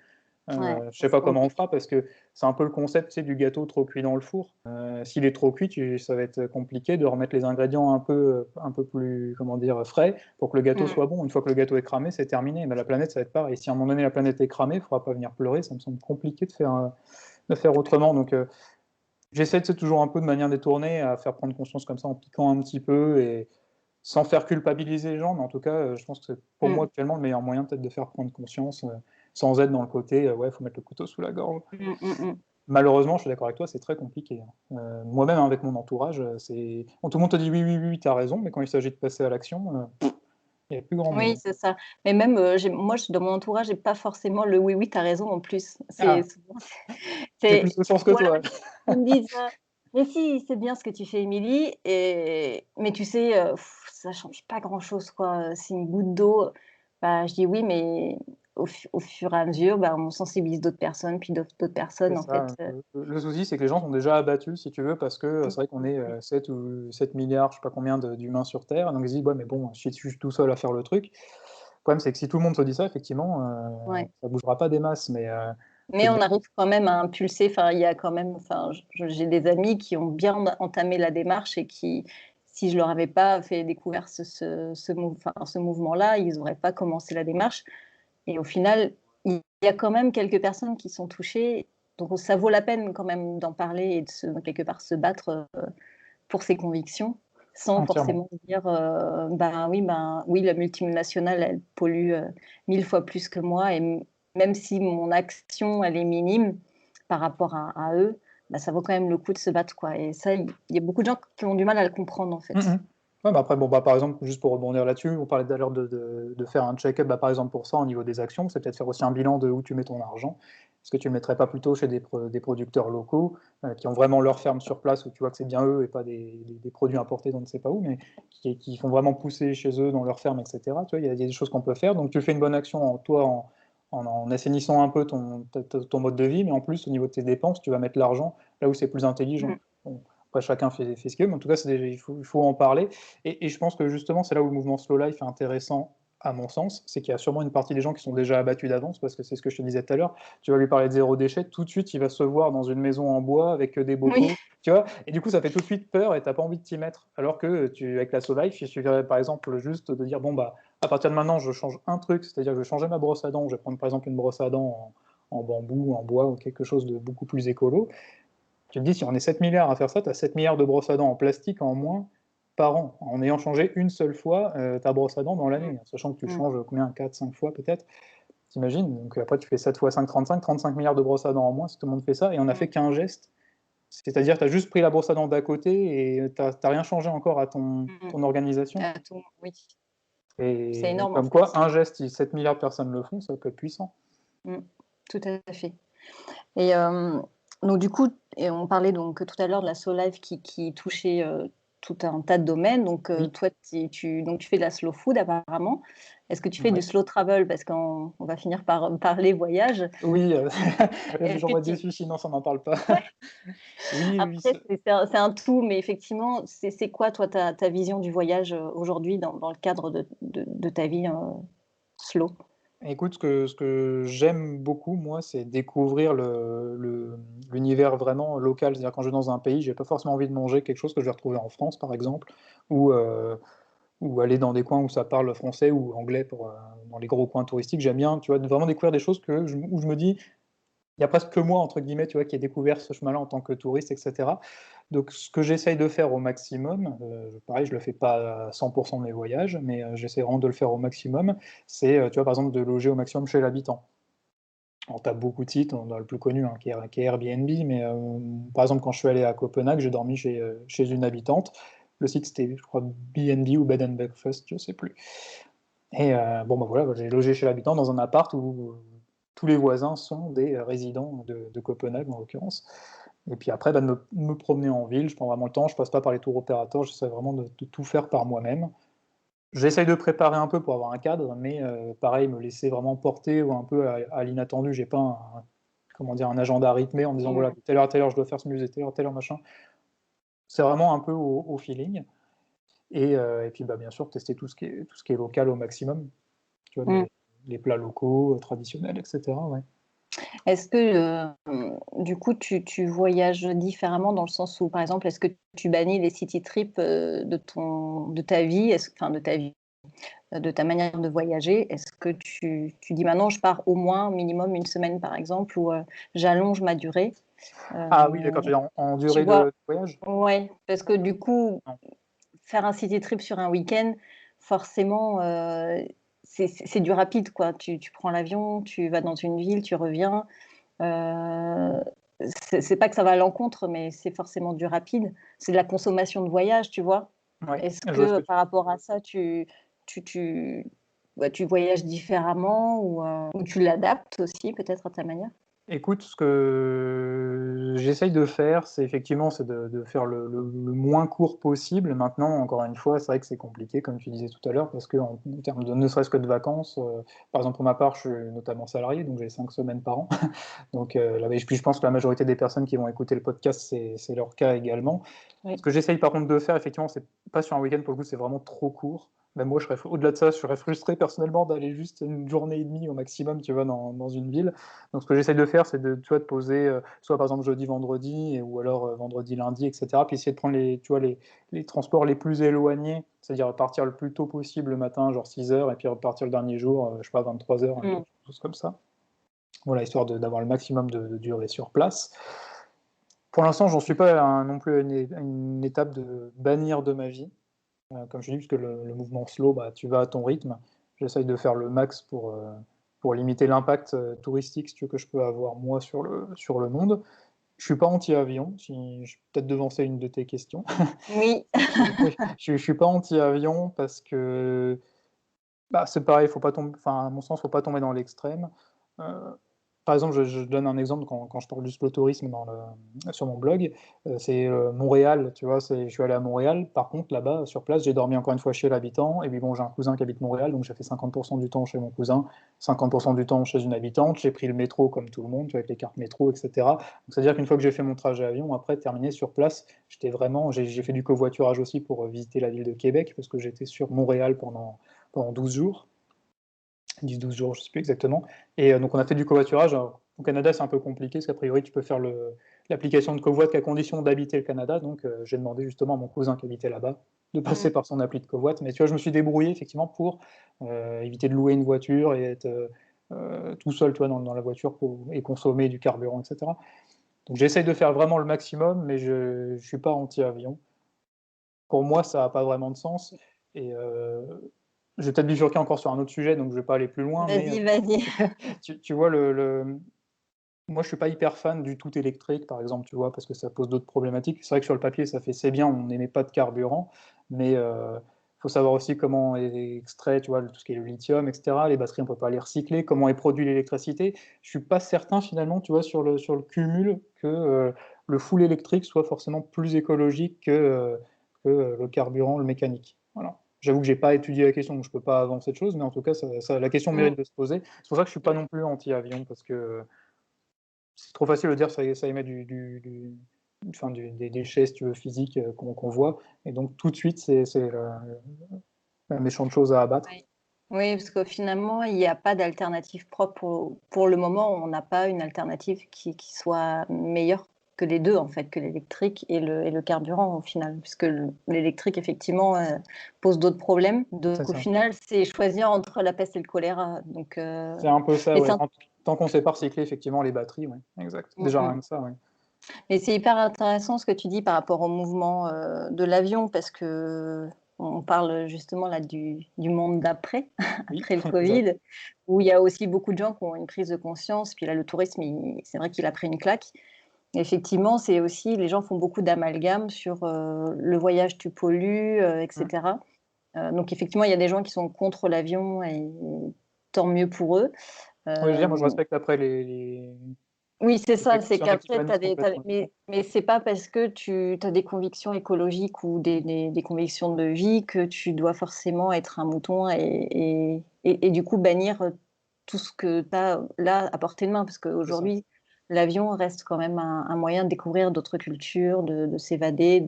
Ouais, Je ça sais c'est pas comment on compliqué. fera parce que c'est un peu le concept, tu sais, du gâteau trop cuit dans le four. S'il est trop cuit, ça va être compliqué de remettre les ingrédients un peu plus, comment dire, frais pour que le gâteau Mmh. soit bon. Une fois que le gâteau est cramé, c'est terminé. Mais la planète, ça va être pareil. Si à un moment donné la planète est cramée, il faudra pas venir pleurer. Ça me semble compliqué de faire autrement. Donc j'essaie de, c'est toujours un peu de manière détournée à faire prendre conscience comme ça en piquant un petit peu et sans faire culpabiliser les gens, mais en tout cas, je pense que c'est pour moi Mmh. actuellement le meilleur moyen peut-être de faire prendre conscience, sans être dans le côté, ouais, faut mettre le couteau sous la gorge. Mmh, mmh mh. Malheureusement, je suis d'accord avec toi, c'est très compliqué, hein. Moi-même hein, avec mon entourage, c'est bon, tout le monde te dit: «Oui, oui, oui, oui, tu as raison», mais quand il s'agit de passer à l'action, il y a plus grand Oui, monde. c'est ça. Mais même, dans mon entourage, j'ai pas forcément le «oui, oui, tu as raison» en plus. C'est Ah, souvent j'ai c'est plus de chance que ou alors toi. ils me disent, «Mais si, c'est bien ce que tu fais Émilie et mais tu sais, ça change pas grand-chose quoi, c'est une goutte d'eau». Bah, je dis: «Oui, mais au fur et à mesure, bah, on sensibilise d'autres personnes, puis d'autres C'est personnes en fait». ça, le souci, c'est que les gens sont déjà abattus, si tu veux, parce que, Mmh c'est vrai qu'on est, mh. 7 ou 7 milliards, je sais pas combien d'humains sur terre, donc ils se disent: «Ouais, mais bon, je suis tout seul à faire le truc». Le problème, c'est que si tout le monde se dit ça, effectivement, Ouais. ça bougera pas des masses, mais Mais on arrive quand même à impulser, enfin, il y a quand même enfin, j'ai des amis qui ont bien entamé la démarche et qui, si je leur avais pas fait découvert ce mouvement-là, ils auraient pas commencé la démarche et au final, il y a quand même quelques personnes qui sont touchées, donc ça vaut la peine quand même d'en parler et de quelque part se battre, pour ses convictions, sans entièrement. forcément dire, ben, oui, la multinationale, elle pollue, 1000 fois plus que moi et même si mon action, elle est minime par rapport à eux, bah, ça vaut quand même le coup de se battre, quoi et ça, il y a beaucoup de gens qui ont du mal à le comprendre, en Mmh fait. mh. Ouais, bah, après, bon, bah, par exemple, juste pour rebondir là-dessus, on parlait tout à l'heure de faire un check-up, bah, par exemple, pour ça, au niveau des actions, c'est peut-être faire aussi un bilan de où tu mets ton argent. Est-ce que tu le mettrais pas plutôt chez des producteurs locaux, qui ont vraiment leur ferme sur place, où tu vois que c'est bien eux et pas des produits importés d'on ne sait pas où, mais qui font vraiment pousser chez eux, dans leur ferme et cetera, tu vois? Il y a des choses qu'on peut faire, donc tu fais une bonne action en assainissant un peu ton mode de vie, mais en plus, au niveau de tes dépenses, tu vas mettre l'argent là où c'est plus intelligent. Mmh. Bon, après chacun fait ce qu'il veut, mais en tout cas, il faut en parler et je pense que justement, c'est là où le mouvement slow life est intéressant, à mon sens, c'est qu'il y a sûrement une partie des gens qui sont déjà abattus d'avance, parce que c'est ce que je te disais tout à l'heure. Tu vas lui parler de zéro déchet, tout de suite, il va se voir dans une maison en bois avec, des Oui. bocaux, tu vois? Et du coup, ça fait tout de suite peur et tu as pas envie de t'y mettre. Alors que, avec la slow life, il suffirait par exemple juste de dire: «Bon, bah, à partir de maintenant, je change un truc, c'est-à-dire que je vais changer ma brosse à dents, je vais prendre par exemple une brosse à dents en bambou, en bois ou quelque chose de beaucoup plus écolo». Tu te dis, si on est 7 milliards à faire ça, tu as 7 milliards de brosses à dents en plastique en moins par an, en ayant changé une seule fois, ta brosse à dents dans Mmh. l'année, sachant que tu Mmh. changes, combien? 4-5 fois peut-être? Tu imagines? Donc après tu fais 7 fois 5, 35 milliards de brosses à dents en moins si tout le monde fait ça et on a Mmh. fait qu'un geste. C'est-à-dire, tu as juste pris la brosse à dents d'à côté et tu as rien changé encore à Mmh. ton organisation Oui, c'est et énorme, en comme fait. quoi un geste, si 7 milliards de personnes le font, ça peut être puissant. Mmh. Tout à fait. Et donc du coup et on parlait donc tout à l'heure de la slow life qui touchait, tout un tas de domaines. Donc Oui, toi tu fais de la slow food apparemment. Est-ce que tu fais du ouais. slow travel? Parce qu'on va finir par parler voyage. Oui, Est-ce j'en que vois tu déçu sinon ça n'en parle pas. ouais, Oui, oui, après c'est un tout, mais effectivement, c'est quoi toi ta vision du voyage, aujourd'hui dans le cadre de ta vie, slow? écoute, ce que j'aime beaucoup, moi, c'est découvrir l'univers vraiment local. C'est-à-dire quand je vais dans un pays, j'ai pas forcément envie de manger quelque chose que je vais retrouver en France, par exemple, ou, heu, ou aller dans des coins où ça parle français ou anglais dans les gros coins touristiques. J'aime bien, tu vois, de vraiment découvrir des choses où je me dis: il y a presque que moi, entre guillemets, tu vois, qui ai découvert ce chemin-là en tant que touriste et cetera. Donc ce que j'essaye de faire au maximum, pareil, je le fais pas à 100 de mes voyages, mais j'essaie vraiment de le faire au maximum, c'est, tu vois, par exemple, de loger au maximum chez l'habitant. Alors tu as beaucoup de sites, on a le plus connu, hein, qui est Airbnb, mais par exemple, quand je suis allé à Copenhague, j'ai dormi chez une habitante. Le site, c'était, je crois, B&B ou Bed and Breakfast, je sais plus et bon, bah, voilà, bah, j'ai logé chez l'habitant dans un appart où tous les voisins sont des, résidents de Copenhague, en l'occurrence et puis après, bah, de me promener en ville, je prends vraiment le temps, je passe pas par les tours opérateurs, j'essaie vraiment de tout faire par moi-même. J'essaye de préparer un peu pour avoir un cadre, mais pareil, me laisser vraiment porter ou un peu à l'inattendu. J'ai pas comment dire? Un agenda rythmé en me disant: «Voilà, Mmh. de telle heure à telle heure, je dois faire ce musée, telle heure machin». C'est vraiment un peu au feeling et puis, bah, bien sûr, tester tout ce qui est local au maximum, tu vois? Mmh. Les plats locaux, traditionnels et cetera, ouais. Est-ce que, du coup, tu voyages différemment dans le sens où, par exemple, est-ce que tu bannis les city trips, de ta vie? Enfin, de ta vie, de ta manière de voyager? Est-ce que tu dis: «Maintenant, je pars au moins minimum une semaine», par exemple, ou, «J'allonge ma durée»? Ah oui, d'accord, Heu, tu veux dire en Tu durée vois? de voyage? Ouais, parce que du coup, Non. faire un city trip sur un week-end, forcément, c'est du rapide, quoi. Tu prends l'avion, tu vas dans une ville, tu reviens. Heu, c'est pas que ça va à l'encontre, mais c'est forcément du rapide. C'est de la consommation de voyage, tu vois? Ouais, Est-ce je vois ce que que tu par rapport à ça, tu tu bah, tu voyages différemment ou tu l'adaptes aussi peut-être à ta manière? écoute, ce que j'essaye de faire, c'est effectivement, c'est de faire le moins court possible. Maintenant, encore une fois, c'est vrai que c'est compliqué, comme tu disais tout à l'heure, parce qu'en en termes de ne serait-ce que de vacances, par exemple, pour ma part, je suis notamment salarié, donc j'ai 5 semaines par an. Donc, là, et puis je pense que la majorité des personnes qui vont écouter le podcast, c'est leur cas également. Ce Oui. que j'essaye par contre de faire, effectivement, c'est pas sur un week-end, pour le coup, c'est vraiment trop court. Même moi, je serais au-delà de ça, je serais frustré personnellement d'aller juste une journée et demie au maximum, tu vois, dans une ville. Donc ce que j'essaye de faire, c'est de, tu vois, de poser, soit par exemple jeudi, vendredi, ou alors vendredi, lundi, et cetera. Puis essayer de prendre les, tu vois, les transports les plus éloignés, c'est-à-dire partir le plus tôt possible le matin, genre 6 heures, et puis repartir le dernier jour, je sais pas, 23 heures, Mmh. quelque chose comme ça. Voilà, histoire d'avoir le maximum de durée sur place. Pour l'instant, j'en suis pas non plus à une étape de bannir de ma vie. Comme je dis, puisque le mouvement slow, bah, tu vas à ton rythme. J'essaye de faire le max pour limiter l'impact touristique, si tu veux, que je peux avoir moi sur le monde. Je suis pas anti-avion, si je vais peut-être devancer une de tes questions. Oui. Je suis pas anti-avion parce que, bah, c'est pareil, faut pas tomber, enfin, à mon sens, faut pas tomber dans l'extrême. Heu, Par exemple, je donne un exemple quand je parle du slow tourisme sur mon blog, c'est, Montréal, tu vois? Je suis allé à Montréal, par contre là-bas, sur place, j'ai dormi encore une fois chez l'habitant et puis bon, j'ai un cousin qui habite Montréal, donc j'ai fait 50 du temps chez mon cousin, 50 du temps chez une habitante. J'ai pris le métro comme tout le monde, tu vois? Avec les cartes métro et cetera. Donc c'est-à-dire qu'une fois que j'ai fait mon trajet avion, après terminé sur place, j'étais vraiment j'ai fait du covoiturage aussi pour, visiter la ville de Québec parce que j'étais sur Montréal pendant 12 jours, 10-12 jours, je sais plus exactement. Et donc on a fait du covoiturage. Alors, au Canada, c'est un peu compliqué, parce qu'a priori, tu peux faire l'application de covoit qu'à condition d'habiter le Canada. Donc j'ai demandé justement à mon cousin qui habitait là-bas de passer Mmh. par son appli de covoit. Mais tu vois, je me suis débrouillé effectivement pour éviter de louer une voiture et être tout seul, tu vois, dans la voiture et consommer du carburant, etc. Donc j'essaye de faire vraiment le maximum, mais je ne suis pas anti-avion. Pour moi, ça n'a pas vraiment de sens. Et je vais peut-être bifurquer encore sur un autre sujet, donc je ne vais pas aller plus loin, mais Vas-y, vas-y. tu vois, moi, je suis pas hyper fan du tout électrique, par exemple, tu vois? Parce que ça pose d'autres problématiques. C'est vrai que sur le papier, ça fait c'est bien, on n'émet pas de carburant, mais faut savoir aussi comment est extrait, tu vois, tout ce qui est le lithium, et cetera. Les batteries, on peut pas les recycler, comment est produit l'électricité. Je suis pas certain finalement, tu vois, sur le cumul que, le full électrique soit forcément plus écologique que le carburant, le mécanique. Voilà. J'avoue que j'ai pas étudié la question, donc je peux pas avancer de choses, mais en tout cas, la question Mmh. mérite de se poser. C'est pour ça que je suis pas non plus anti-avion, parce que c'est trop facile de dire ça émet enfin, des déchets, si tu veux, physiques, qu'on voit, et donc tout de suite, c'est la méchante chose à abattre. Oui. Oui, parce que finalement, il y a pas d'alternative propre pour le moment, on n'a pas une alternative qui soit meilleure que les 2 en fait, que l'électrique et le carburant au final. Puisque l'électrique effectivement, pose d'autres problèmes. C'est Donc au ça. final, c'est choisir entre la peste et le choléra. C'est un peu ça, Mais ouais, c'est tant qu'on sait pas recycler effectivement les batteries, ouais, exact. mmh Déjà rien mh. que ça, ouais. Mais c'est hyper intéressant ce que tu dis par rapport au mouvement, de l'avion parce qu'on parle justement là du monde d'après, Oui, après le exact. covid, où il y a aussi beaucoup de gens qui ont une prise de conscience. Puis là, le tourisme, c'est vrai qu'il a pris une claque. Effectivement, c'est aussi les gens font beaucoup d'amalgames sur, le voyage tu pollues, et Mmh. cetera. Donc effectivement, il y a des gens qui sont contre l'avion et tant mieux pour eux. Oui, je veux dire, moi je Hem respecte après oui, c'est s'il y en a ça, qui c'est s'il y en a qui qu'après tu bannissent as des tu complètement. mais c'est pas parce que tu as des convictions écologiques ou des convictions de vie que tu dois forcément être un mouton et du coup bannir, tout ce que tu as là à portée de main. Parce C'est ça. qu'aujourd'hui, l'avion reste quand même un moyen de découvrir d'autres cultures, de s'évader,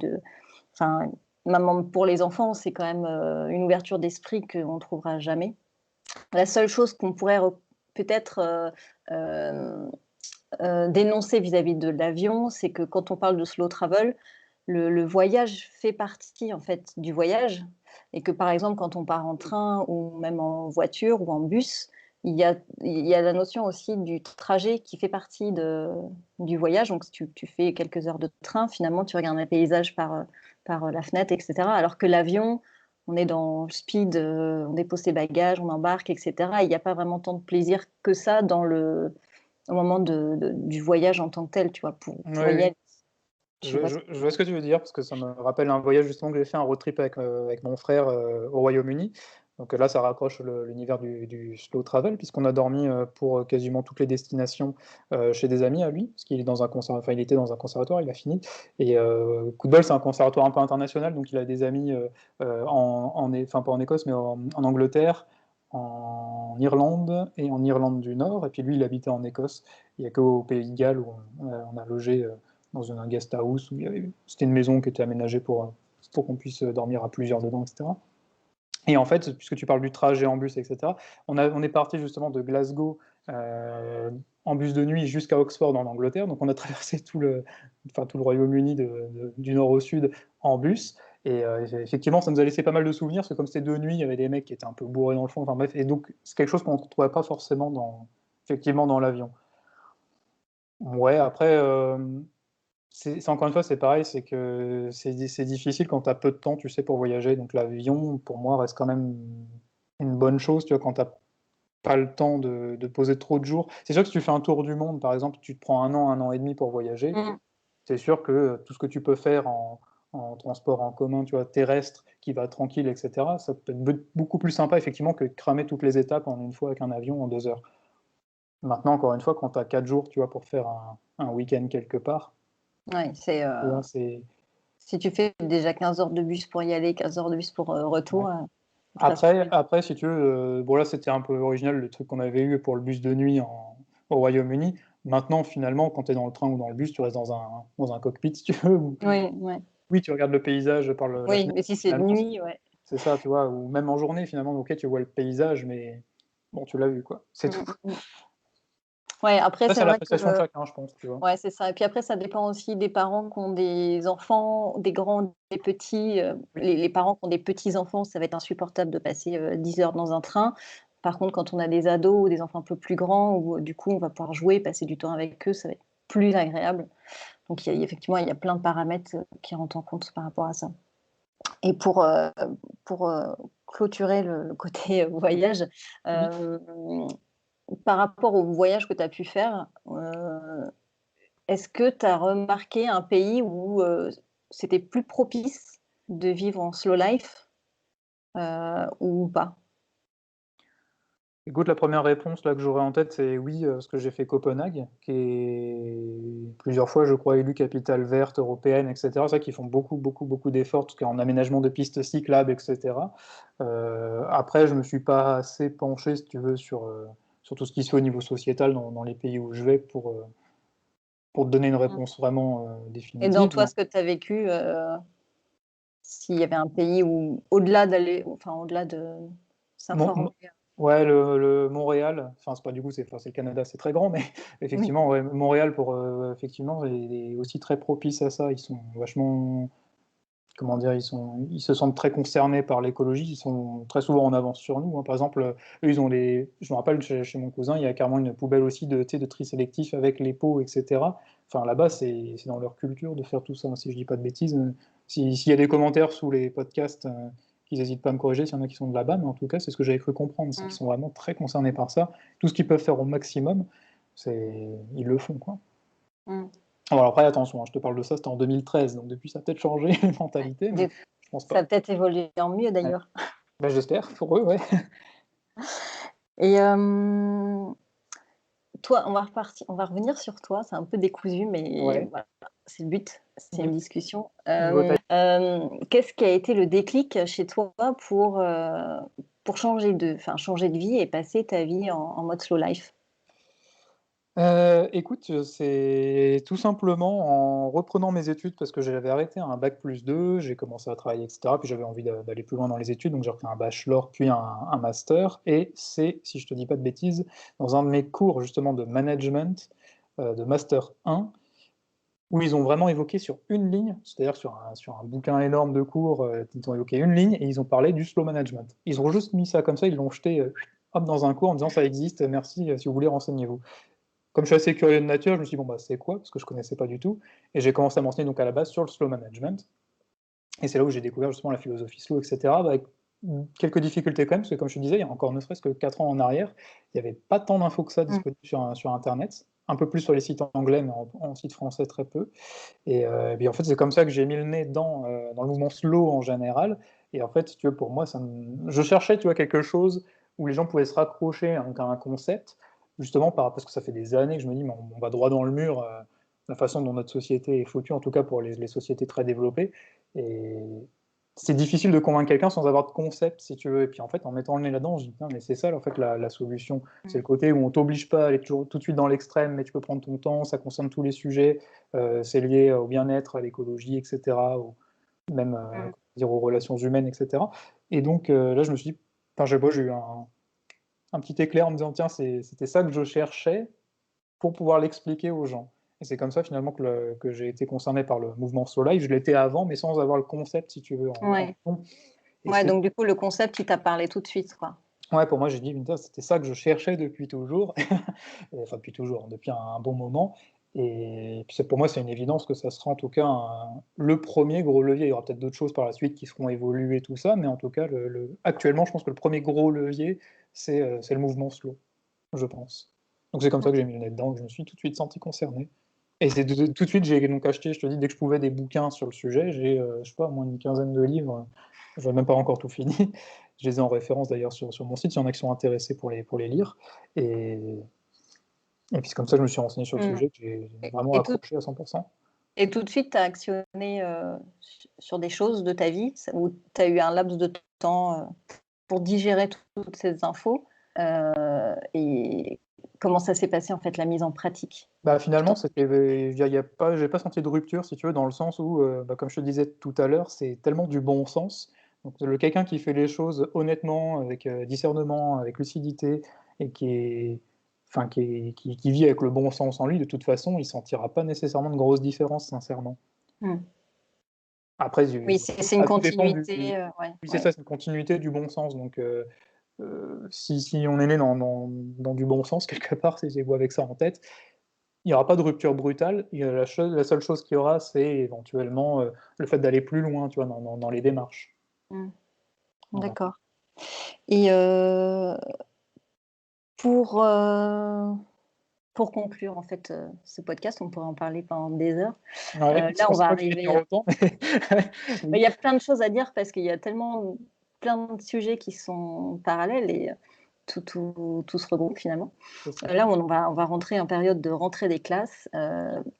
enfin, même pour les enfants, c'est quand même, une ouverture d'esprit qu'on ne trouvera jamais. La seule chose qu'on pourrait peut-être dénoncer vis-à-vis de l'avion, c'est que quand on parle de slow travel, le voyage fait partie en fait du voyage, et que par exemple quand on part en train ou même en voiture ou en bus, il y a la notion aussi du trajet qui fait partie du voyage. Donc si tu fais quelques heures de train, finalement tu regardes un paysage par la fenêtre, etc. Alors que l'avion, on est dans le speed, on dépose ses bagages, on embarque, etc. Il n'y a pas vraiment tant de plaisir que ça au moment du voyage en tant que tel, tu vois, pour Oui, y oui. aller. Tu vois. Je vois ce que tu veux dire, parce que ça me rappelle un voyage justement que j'ai fait, un road trip avec mon frère au Royaume-Uni. Donc là, ça raccroche l'univers du slow travel, puisqu'on a dormi pour quasiment toutes les destinations chez des amis à lui, parce qu'il est dans un enfin, il était dans un conservatoire, il a fini. Et coup de bol, c'est un conservatoire un peu international, donc il a des amis enfin pas en Écosse, mais en Angleterre, en Irlande et en Irlande du Nord. Et puis lui, il habitait en Écosse. Il n'y a qu'au Pays de Galles où on a logé dans un guest house où c'était une maison qui était aménagée pour qu'on puisse dormir à plusieurs dedans, etc. Et en fait, puisque tu parles du trajet en bus, etc., on est parti justement de Glasgow en bus de nuit jusqu'à Oxford en Angleterre. Donc on a traversé tout le Royaume-Uni du nord au sud en bus. Et effectivement, ça nous a laissé pas mal de souvenirs, parce que comme c'était de nuit, il y avait des mecs qui étaient un peu bourrés dans le fond. Enfin bref, et donc c'est quelque chose qu'on ne trouvait pas forcément effectivement dans l'avion. Ouais, après, encore une fois, c'est pareil, c'est que c'est difficile quand tu as peu de temps, tu sais, pour voyager. Donc l'avion, pour moi, reste quand même une bonne chose, tu vois, quand tu n'as pas le temps de poser trop de jours. C'est sûr que si tu fais un tour du monde, par exemple, tu te prends un an et demi pour voyager, Mm. c'est sûr que tout ce que tu peux faire en transport en commun, tu vois, terrestre, qui va tranquille, etc., ça peut être beaucoup plus sympa, effectivement, que cramer toutes les étapes en une fois avec un avion en 2 heures. Maintenant, encore une fois, quand tu as 4 jours, tu vois, pour faire un week-end quelque part, Ouais, tu vois, c'est... si tu fais déjà 15 heures de bus pour y aller, 15 heures de bus pour retour, Ouais. ça suffit. Après, si tu veux, bon là c'était un peu original le truc qu'on avait eu pour le bus de nuit au Royaume-Uni. Maintenant, finalement, quand tu es dans le train ou dans le bus, tu restes dans un cockpit si tu veux. Oui, ouais. Oui, tu regardes le paysage par la Oui, fenêtre. mais si c'est de Finalement, nuit, ouais. c'est ça, tu vois. Ou même en journée, finalement, ok, tu vois le paysage, mais bon, tu l'as vu, quoi. C'est tout. Mm, mm. Ouais, après, Ça, c'est c'est vrai que l'appréciation de chacun, je pense, tu vois. ouais, c'est ça. Et puis après, ça dépend aussi des parents qui ont des enfants, des grands, des petits. Oui. Les parents qui ont des petits-enfants, ça va être insupportable de passer 10 heures dans un train. Par contre, quand on a des ados ou des enfants un peu plus grands, où du coup, on va pouvoir jouer, passer du temps avec eux, ça va être plus agréable. Donc, effectivement, il y a plein de paramètres qui rentrent en compte par rapport à ça. Et pour clôturer le côté voyage, Oui. euh, par rapport au voyage que tu as pu faire, est-ce que tu as remarqué un pays où c'était plus propice de vivre en slow life ou pas? Écoute, la première réponse là que j'aurais en tête, c'est oui, parce que j'ai fait Copenhague, qui est plusieurs fois, je crois, élue capitale verte européenne, etc. C'est vrai qu'ils font beaucoup, beaucoup, beaucoup d'efforts, tout ce qui est en aménagement de pistes cyclables, etc. Après, je me suis pas assez penché, si tu veux, sur tout ce qui se fait au niveau sociétal dans les pays où je vais pour te donner une Mmh. réponse vraiment Et dans définitive. toi, ce que tu as vécu, s'il y avait un pays où au-delà de Mon- s'informer. mon- ouais, le Montréal, enfin c'est pas du coup, enfin, c'est le Canada, c'est très grand, mais Oui. effectivement, ouais, Montréal effectivement est aussi très propice à ça. Ils sont vachement, comment dire, ils se sentent très concernés par l'écologie. Ils sont très souvent en avance sur nous, hein. Par exemple, eux, je me rappelle chez mon cousin, il y a carrément une poubelle aussi tu sais, de tri sélectif avec les pots, etc. Enfin là-bas, c'est dans leur culture de faire tout ça, hein, si je dis pas de bêtises. S'il y a des commentaires sous les podcasts, qu'ils n'hésitent pas à me corriger s'il y en a qui sont de là-bas, mais en tout cas, c'est ce que j'avais cru comprendre, c'est qu'ils Mmh. sont vraiment très concernés par ça. Tout ce qu'ils peuvent faire au maximum, ils le font, quoi. Mmh. Alors après, attention, hein, je te parle de ça, c'était en 2013, donc depuis ça a peut-être changé les mentalités, mais Des- je pense Ça a pas. peut-être évolué en mieux Ouais. d'ailleurs. Ben, j'espère, pour eux, ouais. Et toi, on va revenir sur toi. C'est un peu décousu, mais Ouais. voilà, c'est le but. C'est une Ni- discussion. Niveau taille. Qu'est-ce qui a été le déclic chez toi pour changer de vie et passer ta vie en mode slow life? Écoute, c'est tout simplement en reprenant mes études parce que j'avais arrêté un bac+2, j'ai commencé à travailler et cetera, puis j'avais envie d'aller plus loin dans les études, donc j'ai refait un bachelor puis un master et c'est, si je te dis pas de bêtises, dans un de mes cours justement de management, de master 1, où ils ont vraiment évoqué sur une ligne, c'est-à-dire sur un bouquin énorme de cours, ils ont évoqué une ligne et ils ont parlé du slow management. Ils ont juste mis ça comme ça, ils l'ont jeté, hop, dans un cours en disant: «Ça existe, merci, si vous voulez renseignez-vous». Comme je suis assez curieux de nature, je me suis dit: «Bon, bah, c'est quoi?» parce que je connaissais pas du tout et j'ai commencé à m'enseigner donc à la base sur le slow management et c'est là où j'ai découvert justement la philosophie slow et cetera, bah, avec, quelques difficultés quand même, parce que comme je te disais, il y a encore ne serait-ce que 4 ans en arrière, il y avait pas tant d'infos que ça Mmh. disponibles sur internet, un peu plus sur les sites anglais, mais en site français très peu et puis en fait, c'est comme ça que j'ai mis le nez dans le mouvement slow en général et en fait, si tu veux, pour moi, ça me je cherchais, tu vois, quelque chose où les gens pouvaient se raccrocher à un concept, justement parce que ça fait des années que je me dis: «Mais on va droit dans le mur, la façon dont notre société est foutue», en tout cas pour les sociétés très développées et c'est difficile de convaincre quelqu'un sans avoir de concept, si tu veux et puis en fait, en mettant le nez là-dedans, je me dis: «Putain, mais c'est ça, en fait, la solution». C'est le Mmh. côté où on t'oblige pas à aller toujours tout de suite dans l'extrême, mais tu peux prendre ton temps, ça concerne tous les sujets, c'est lié au bien-être, à l'écologie et cetera, au même, Mmh. comment dire, aux relations humaines et cetera et donc là, je me suis dit enfin, je sais pas, j'ai eu un petit éclair en me disant: «Tiens, c'était ça que je cherchais pour pouvoir l'expliquer aux gens» et c'est comme ça finalement que j'ai été concerné par le mouvement Slow Life. Je l'étais avant, mais sans avoir le concept, si tu veux, en Ouais. fond et Ouais, c'est donc du coup, le concept, il t'a parlé tout de suite, quoi? ouais, pour moi, j'ai dit: «Putain, c'était ça que je cherchais depuis toujours». Et enfin depuis toujours, depuis un bon moment et puis c'est pour moi, c'est une évidence que ça sera en tout cas le premier gros levier. Il y aura peut-être d'autres choses par la suite qui seront évoluées tout ça, mais en tout cas actuellement, je pense que le premier gros levier, c'est le mouvement slow, je pense. Donc c'est comme ça que j'ai mis le nez dedans, que je me suis tout de suite senti concerné et c'est de tout de suite, j'ai donc acheté, je te dis, dès que je pouvais des bouquins sur le sujet, j'ai, je sais pas, au moins une quinzaine de livres, je n'ai même pas encore tout fini. Je les ai en référence d'ailleurs sur mon site, il y en a qui sont intéressés pour les lire et et puis c'est comme ça que je me suis renseigné sur le Mmh. sujet, que j'ai et vraiment et tout accroché à 100%. et tout de suite, tu as actionné, sur des choses de ta vie? Ça où tu as eu un laps de temps, pour digérer toutes ces infos, et comment ça s'est passé, en fait, la mise en pratique? Bah, Tu finalement, t'en c'était il y a pas j'ai pas senti de rupture si tu veux, dans le sens où, bah, comme je te disais tout à l'heure, c'est tellement du bon sens. Donc quelqu'un qui fait les choses honnêtement, avec, discernement, avec lucidité et qui vit avec le bon sens en lui, de toute façon, il sentira pas nécessairement de grosses différences, sincèrement. Mmh. Après, je Oui, c'est une tout dépend du continuité, ouais, oui, c'est ouais. ça, c'est une continuité du bon sens donc si on est né dans du bon sens quelque part, si j'ai vous avec ça en tête, il y aura pas de rupture brutale. Il y a la seule chose qu'il y aura, c'est éventuellement, le fait d'aller plus loin, tu vois, dans les démarches. Mmh. Voilà. D'accord et pour, heu, pour conclure, en fait, ce podcast, on pourrait en parler pendant des heures. Ouais, je Là, on pensais va pas que j'allais arriver, tenir autant, mais bah, il oui, y a plein de choses à dire parce qu'il y a tellement plein de sujets qui sont parallèles et tout se regroupe finalement. c'est ça. Là, on va rentrer en période de rentrée des classes,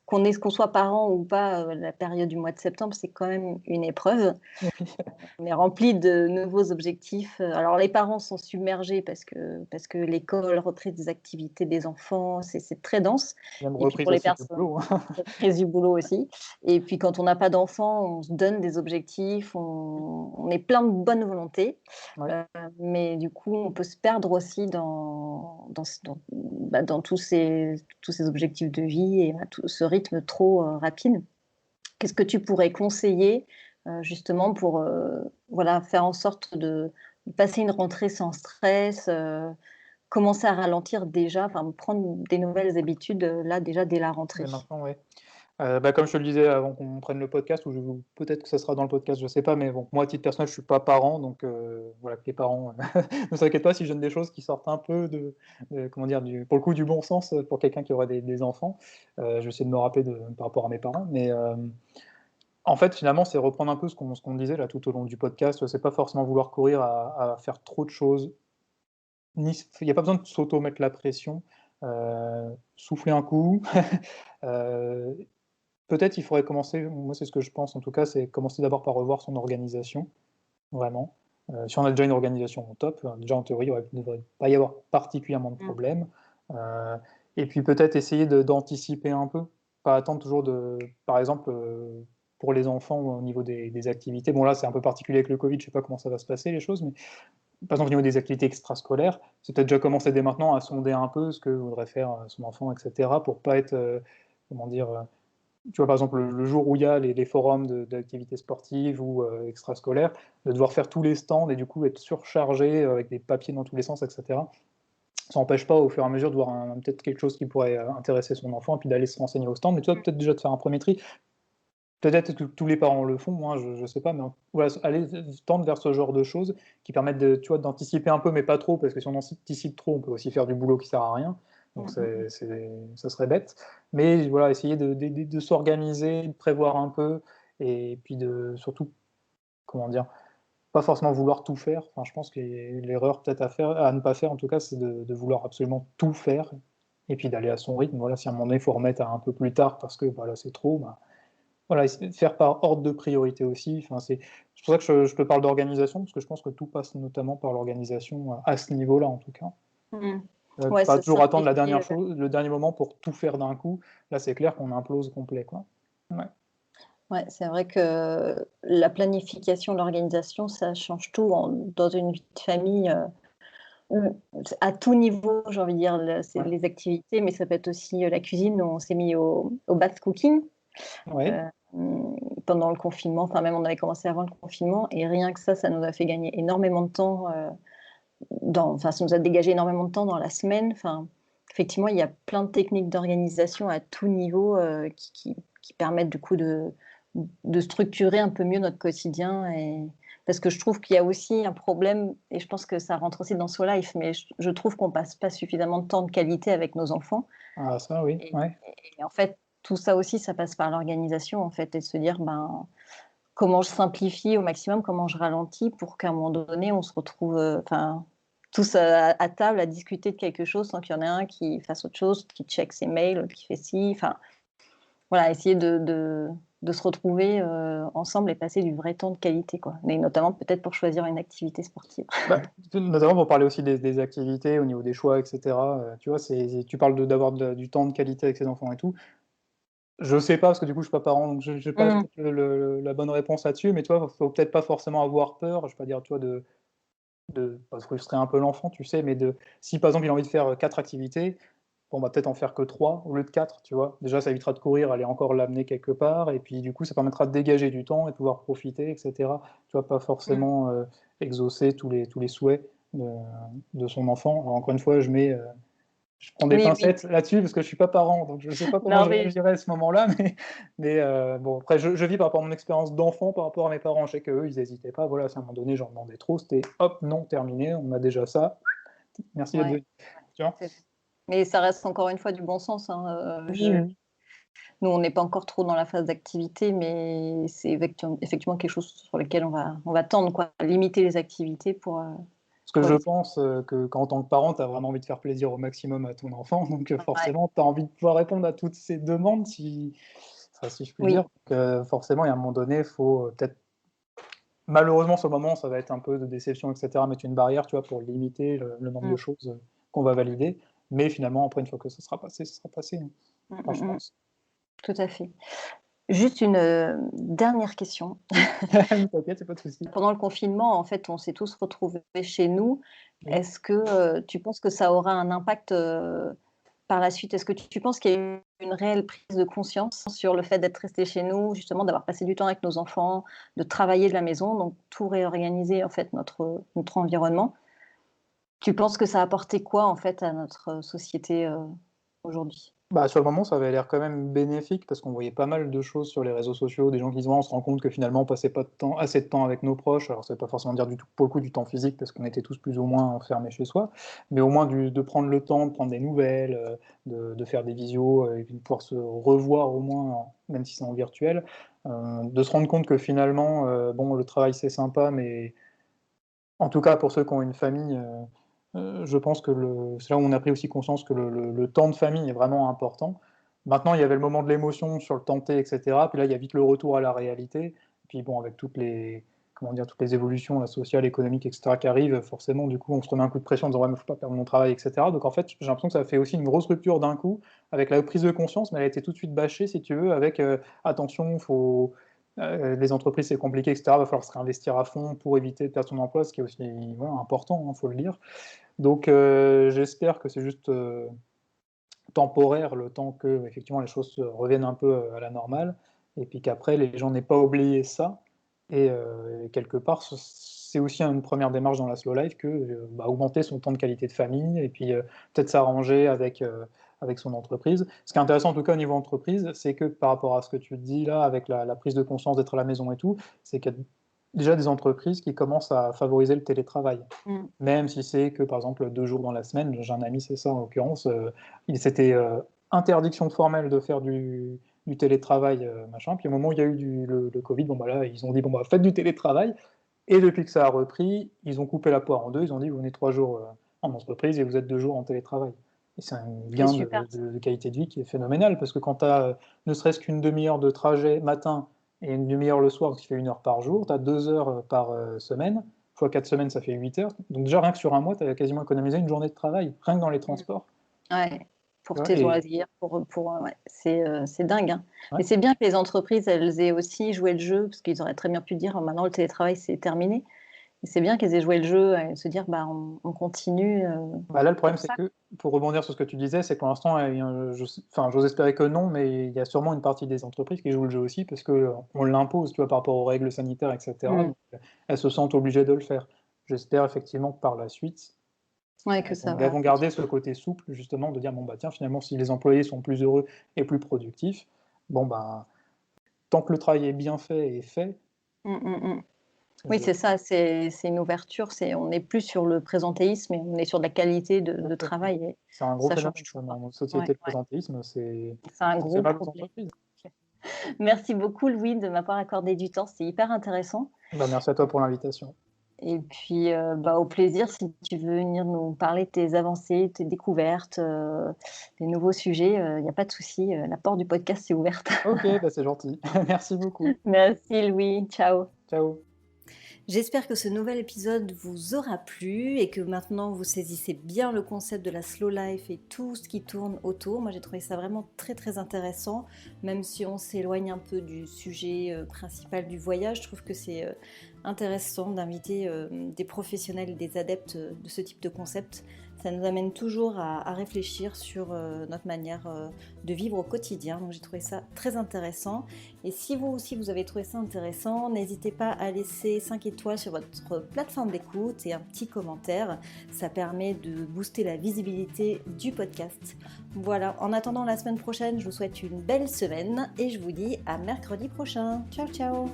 qu'on soit parent ou pas, la période du mois de septembre, c'est quand même une épreuve. On est rempli de nouveaux objectifs, alors les parents sont submergés parce que l'école, reprise des activités des enfants, c'est très dense Même et puis reprise pour les aussi du personnes boulot, hein. reprise du boulot aussi et puis quand on n'a pas d'enfants, on se donne des objectifs, on est plein de bonne volonté, Ouais, heu, mais du coup, on peut se perdre aussi dans tous ces objectifs de vie et bah, tout ce rythme trop, rapide. Qu'est-ce que tu pourrais conseiller, justement pour, voilà, faire en sorte de passer une rentrée sans stress, commencer à ralentir déjà, enfin prendre des nouvelles habitudes, là déjà dès la rentrée? dès maintenant, ouais. Bah, comme je te le disais avant qu'on prenne le podcast ou peut-être que ça sera dans le podcast, je sais pas, mais bon, moi, à titre personnel, je suis pas parent, donc voilà, que les parents, ne s'inquiètent pas si je donne des choses qui sortent un peu comment dire? Pour le coup, du bon sens, pour quelqu'un qui aurait des enfants. Je vais essayer de me rappeler par rapport à mes parents, mais en fait, finalement, c'est reprendre un peu ce qu'on disait là tout au long du podcast, c'est pas forcément vouloir courir à faire trop de choses, il y a pas besoin de s'auto-mettre la pression, souffler un coup, heu peut-être il faudrait commencer, moi c'est ce que je pense en tout cas, c'est commencer d'abord par revoir son organisation, vraiment. Si on a déjà une organisation au top, déjà en théorie, il ne devrait pas y avoir particulièrement de Mmh. problèmes. Et puis peut-être essayer d'anticiper un peu, pas attendre toujours par exemple, pour les enfants au niveau des activités. Bon là, c'est un peu particulier avec le Covid, je sais pas comment ça va se passer les choses, mais par exemple au niveau des activités extrascolaires, c'est peut-être déjà commencer dès maintenant à sonder un peu ce que voudrait faire son enfant, etc. pour pas être, comment dire, tu vois, par exemple, le jour où il y a les forums d'activités sportives ou extrascolaires, de devoir faire tous les stands et du coup être surchargé avec des papiers dans tous les sens, etc. Ça n'empêche pas au fur et à mesure de voir peut-être quelque chose qui pourrait intéresser son enfant et puis d'aller se renseigner au stand. Mais tu vois, peut-être déjà de faire un premier tri. Peut-être que tous les parents le font, hein, je ne sais pas, mais voilà, aller tendre vers ce genre de choses qui permettent tu vois, d'anticiper un peu, mais pas trop, parce que si on anticipe trop, on peut aussi faire du boulot qui ne sert à rien. Donc ça serait bête. Mais voilà, essayer de s'organiser, de prévoir un peu, et puis surtout, comment dire, pas forcément vouloir tout faire. Enfin, je pense que l'erreur peut-être à ne pas faire, en tout cas, c'est de vouloir absolument tout faire, et puis d'aller à son rythme. Voilà, si à un moment donné, il faut remettre à un peu plus tard parce que voilà, c'est trop, bah, voilà, essayer de faire par ordre de priorité aussi. Enfin, c'est pour ça que je te parle d'organisation, parce que je pense que tout passe notamment par l'organisation à ce niveau-là, en tout cas. Mmh. Ouais, Pas se toujours attendre simplifier, le dernier moment pour tout faire d'un coup. Là, c'est clair qu'on implose complet, quoi. Ouais. ouais, c'est vrai que la planification, l'organisation, ça change tout dans une vie de famille, à tout niveau, j'ai envie de dire, c'est Ouais. les activités, mais ça peut être aussi la cuisine. On s'est mis au bath cooking Ouais. euh, pendant le confinement, enfin même on avait commencé avant le confinement, et rien que ça nous a fait gagner énormément de temps, enfin ça nous a dégagé énormément de temps dans la semaine. Enfin, effectivement, il y a plein de techniques d'organisation à tout niveau qui permettent du coup de structurer un peu mieux notre quotidien. Parce que je trouve qu'il y a aussi un problème, et je pense que ça rentre aussi dans So Life, mais je trouve qu'on passe pas suffisamment de temps de qualité avec nos enfants. Ah, ça, oui. Et, Ouais. et en fait, tout ça aussi, ça passe par l'organisation, en fait, et de se dire, ben, comment je simplifie au maximum, comment je ralentis pour qu'à un moment donné, on se retrouve tous à table à discuter de quelque chose sans qu'il y en ait un qui fasse autre chose, qui check ses mails, qui fait ci. Enfin, voilà, essayer de se retrouver ensemble et passer du vrai temps de qualité, quoi. Mais notamment peut-être pour choisir une activité sportive. Bah, notamment pour parler aussi des activités au niveau des choix, etc. Tu vois, tu parles d'avoir du temps de qualité avec ses enfants et tout. Je sais pas, parce que du coup, je suis pas parent, donc je n'ai pas Mmh. peut-être la bonne réponse là-dessus, mais toi, faut peut-être pas forcément avoir peur, je vais pas dire, toi, de pas frustrer un peu l'enfant, tu sais, mais si par exemple il a envie de faire 4 activités, bon, bah, peut-être en faire que 3 au lieu de 4, tu vois? Déjà, ça évitera de courir, aller encore l'amener quelque part, et puis du coup, ça permettra de dégager du temps et de pouvoir profiter, et cetera. Tu vois? Pas Mmh. forcément exaucer tous les souhaits de, de son enfant. Alors, encore une fois, je prends des Oui, oui. pincettes là-dessus parce que je suis pas parent, donc je sais pas comment Non, je mais réagirais à ce moment-là, mais bon, après, je vis par rapport à mon expérience d'enfant, par rapport à mes parents. Je sais qu'eux, ils hésitaient pas. Voilà, si à un moment donné, j'en demandais trop, c'était hop, non, terminé, on a déjà ça. Merci d'être ouais, venu. Tu vois? mais ça reste encore une fois du bon sens, hein. Oui, oui. Nous, on n'est pas encore trop dans la phase d'activité, mais c'est effectivement quelque chose sur lequel on va tendre, quoi. Limiter les activités Parce que pour je éviter. pense que qu'en tant que parent, tu as vraiment envie de faire plaisir au maximum à ton enfant, donc Ouais, forcément, tu as envie de pouvoir répondre à toutes ces demandes, si je puis oui. dire. Donc, forcément, il y a un moment donné, il faut peut-être, malheureusement, sur le moment, ça va être un peu de déception, et cetera, mettre une barrière, tu vois, pour limiter le nombre de Mmh. choses qu'on va valider. Mais finalement, après, une fois que ce sera passé, hein. Mmh, Enfin, je mmh mh. pense. Tout à fait. Juste une, dernière question. T'inquiète, c'est pas de souci. Pendant le confinement, en fait, on s'est tous retrouvés chez nous. Oui. Est-ce que, tu penses que ça aura un impact, par la suite? Est-ce que tu penses qu'il y a eu une réelle prise de conscience sur le fait d'être restés chez nous, justement d'avoir passé du temps avec nos enfants, de travailler de la maison, donc tout réorganiser, en fait, notre environnement? Tu penses que ça a apporté quoi, en fait, à notre société, aujourd'hui? Bah, sur le moment, ça avait l'air quand même bénéfique parce qu'on voyait pas mal de choses sur les réseaux sociaux, des gens qui disaient: «Ouais, on se rend compte que finalement on passait pas assez de temps avec nos proches». Alors ça veut pas forcément dire du tout pour le coup du temps physique parce qu'on était tous plus ou moins enfermés chez soi, mais au moins de prendre le temps de prendre des nouvelles, de faire des visios, et puis de pouvoir se revoir au moins, même si c'est en virtuel. De se rendre compte que finalement, bon, le travail c'est sympa, mais en tout cas pour ceux qui ont une famille, je pense que c'est là où on a pris aussi conscience que le temps de famille est vraiment important. Maintenant, il y avait le moment de l'émotion sur le temps T et cetera, puis là, il y a vite le retour à la réalité. Puis bon, avec toutes comment dire, toutes les évolutions là, sociales, économiques, etc., qui arrivent, forcément, du coup, on se remet un coup de pression en disant ouais, mais faut pas perdre mon travail, etc. Donc en fait, j'ai l'impression que ça fait aussi une grosse rupture d'un coup, avec la prise de conscience, mais elle a été tout de suite bâchée, si tu veux, avec attention, faut. Les entreprises, c'est compliqué, etc. Il va falloir se réinvestir à fond pour éviter de perdre son emploi, ce qui est aussi voilà, important, il faut le dire. Donc j'espère que c'est juste temporaire, le temps que effectivement les choses reviennent un peu à la normale, et puis qu'après les gens n'aient pas oublié ça. Et quelque part, c'est aussi une première démarche dans la slow life que augmenter son temps de qualité de famille, et puis peut-être s'arranger avec son entreprise. Ce qui est intéressant en tout cas au niveau entreprise, c'est que par rapport à ce que tu dis là, avec la prise de conscience d'être à la maison et tout, c'est qu'il y a déjà des entreprises qui commencent à favoriser le télétravail. Même si c'est que, par exemple, 2 jours dans la semaine, j'ai un ami, c'est ça en l'occurrence, c'était interdiction formelle de faire du télétravail, machin. Puis au moment où il y a eu le Covid, bon bah là, ils ont dit bon bah faites du télétravail. Et depuis que ça a repris, ils ont coupé la poire en deux. Ils ont dit vous venez 3 jours en entreprise et vous êtes 2 jours en télétravail. Et c'est un C'est gain super. de qualité de vie qui est phénoménal parce que quand tu as ne serait-ce qu'une demi-heure de trajet matin et une demi-heure le soir, ce qui fait 1 heure par jour, tu as 2 heures par semaine. Fois 4 semaines, ça fait 8 heures. Donc déjà, rien que sur un mois, tu as quasiment économisé une journée de travail, rien que dans les transports. Ouais, pour Tu vois, tes et, loisirs, ouais, c'est dingue, hein. ouais, Mais c'est bien que les entreprises, elles aient aussi joué le jeu, parce qu'ils auraient très bien pu dire maintenant le télétravail c'est terminé. Et c'est bien qu'elles aient joué le jeu et se dire bah on continue bah là, le problème, comme c'est ça. que, pour rebondir sur ce que tu disais, c'est que pour l'instant, j'ose espérer que non, mais il y a sûrement une partie des entreprises qui jouent le jeu aussi parce qu'on l'impose, tu vois, par rapport aux règles sanitaires, etc. Mm. Donc, elles se sentent obligées de le faire. J'espère effectivement que par la suite, Ouais, que ça elles va. vont garder ce côté souple, justement, de dire, bon, bah tiens, finalement, si les employés sont plus heureux et plus productifs, bon, bah, tant que le travail est bien fait et fait, Mm, mm, mm. Oui, je- c'est ça, c'est une ouverture, on n'est plus sur le présentéisme, mais on est sur de la qualité de travail et c'est un gros ça change phénomène, tout, ça, quoi. dans notre Ouais, société, le ouais. présentéisme, C'est un ça fait gros mal aux problème. entreprises. Merci beaucoup Louis de m'avoir accordé du temps, c'était hyper intéressant. Bah, merci à toi pour l'invitation. Et puis, bah, au plaisir si tu veux venir nous parler de tes avancées, tes découvertes, des nouveaux sujets, il y a pas de souci, la porte du podcast est ouverte. Ok, bah, c'est gentil. Merci beaucoup. Merci Louis, ciao. Ciao. J'espère que ce nouvel épisode vous aura plu et que maintenant vous saisissez bien le concept de la slow life et tout ce qui tourne autour. Moi j'ai trouvé ça vraiment très très intéressant, même si on s'éloigne un peu du sujet principal du voyage. Je trouve que c'est intéressant d'inviter des professionnels et des adeptes de ce type de concept. Ça nous amène toujours à réfléchir sur notre manière de vivre au quotidien. Donc j'ai trouvé ça très intéressant. Et si vous aussi vous avez trouvé ça intéressant, n'hésitez pas à laisser 5 étoiles sur votre plateforme d'écoute et un petit commentaire. Ça permet de booster la visibilité du podcast. Voilà, en attendant la semaine prochaine, je vous souhaite une belle semaine et je vous dis à mercredi prochain. Ciao ciao.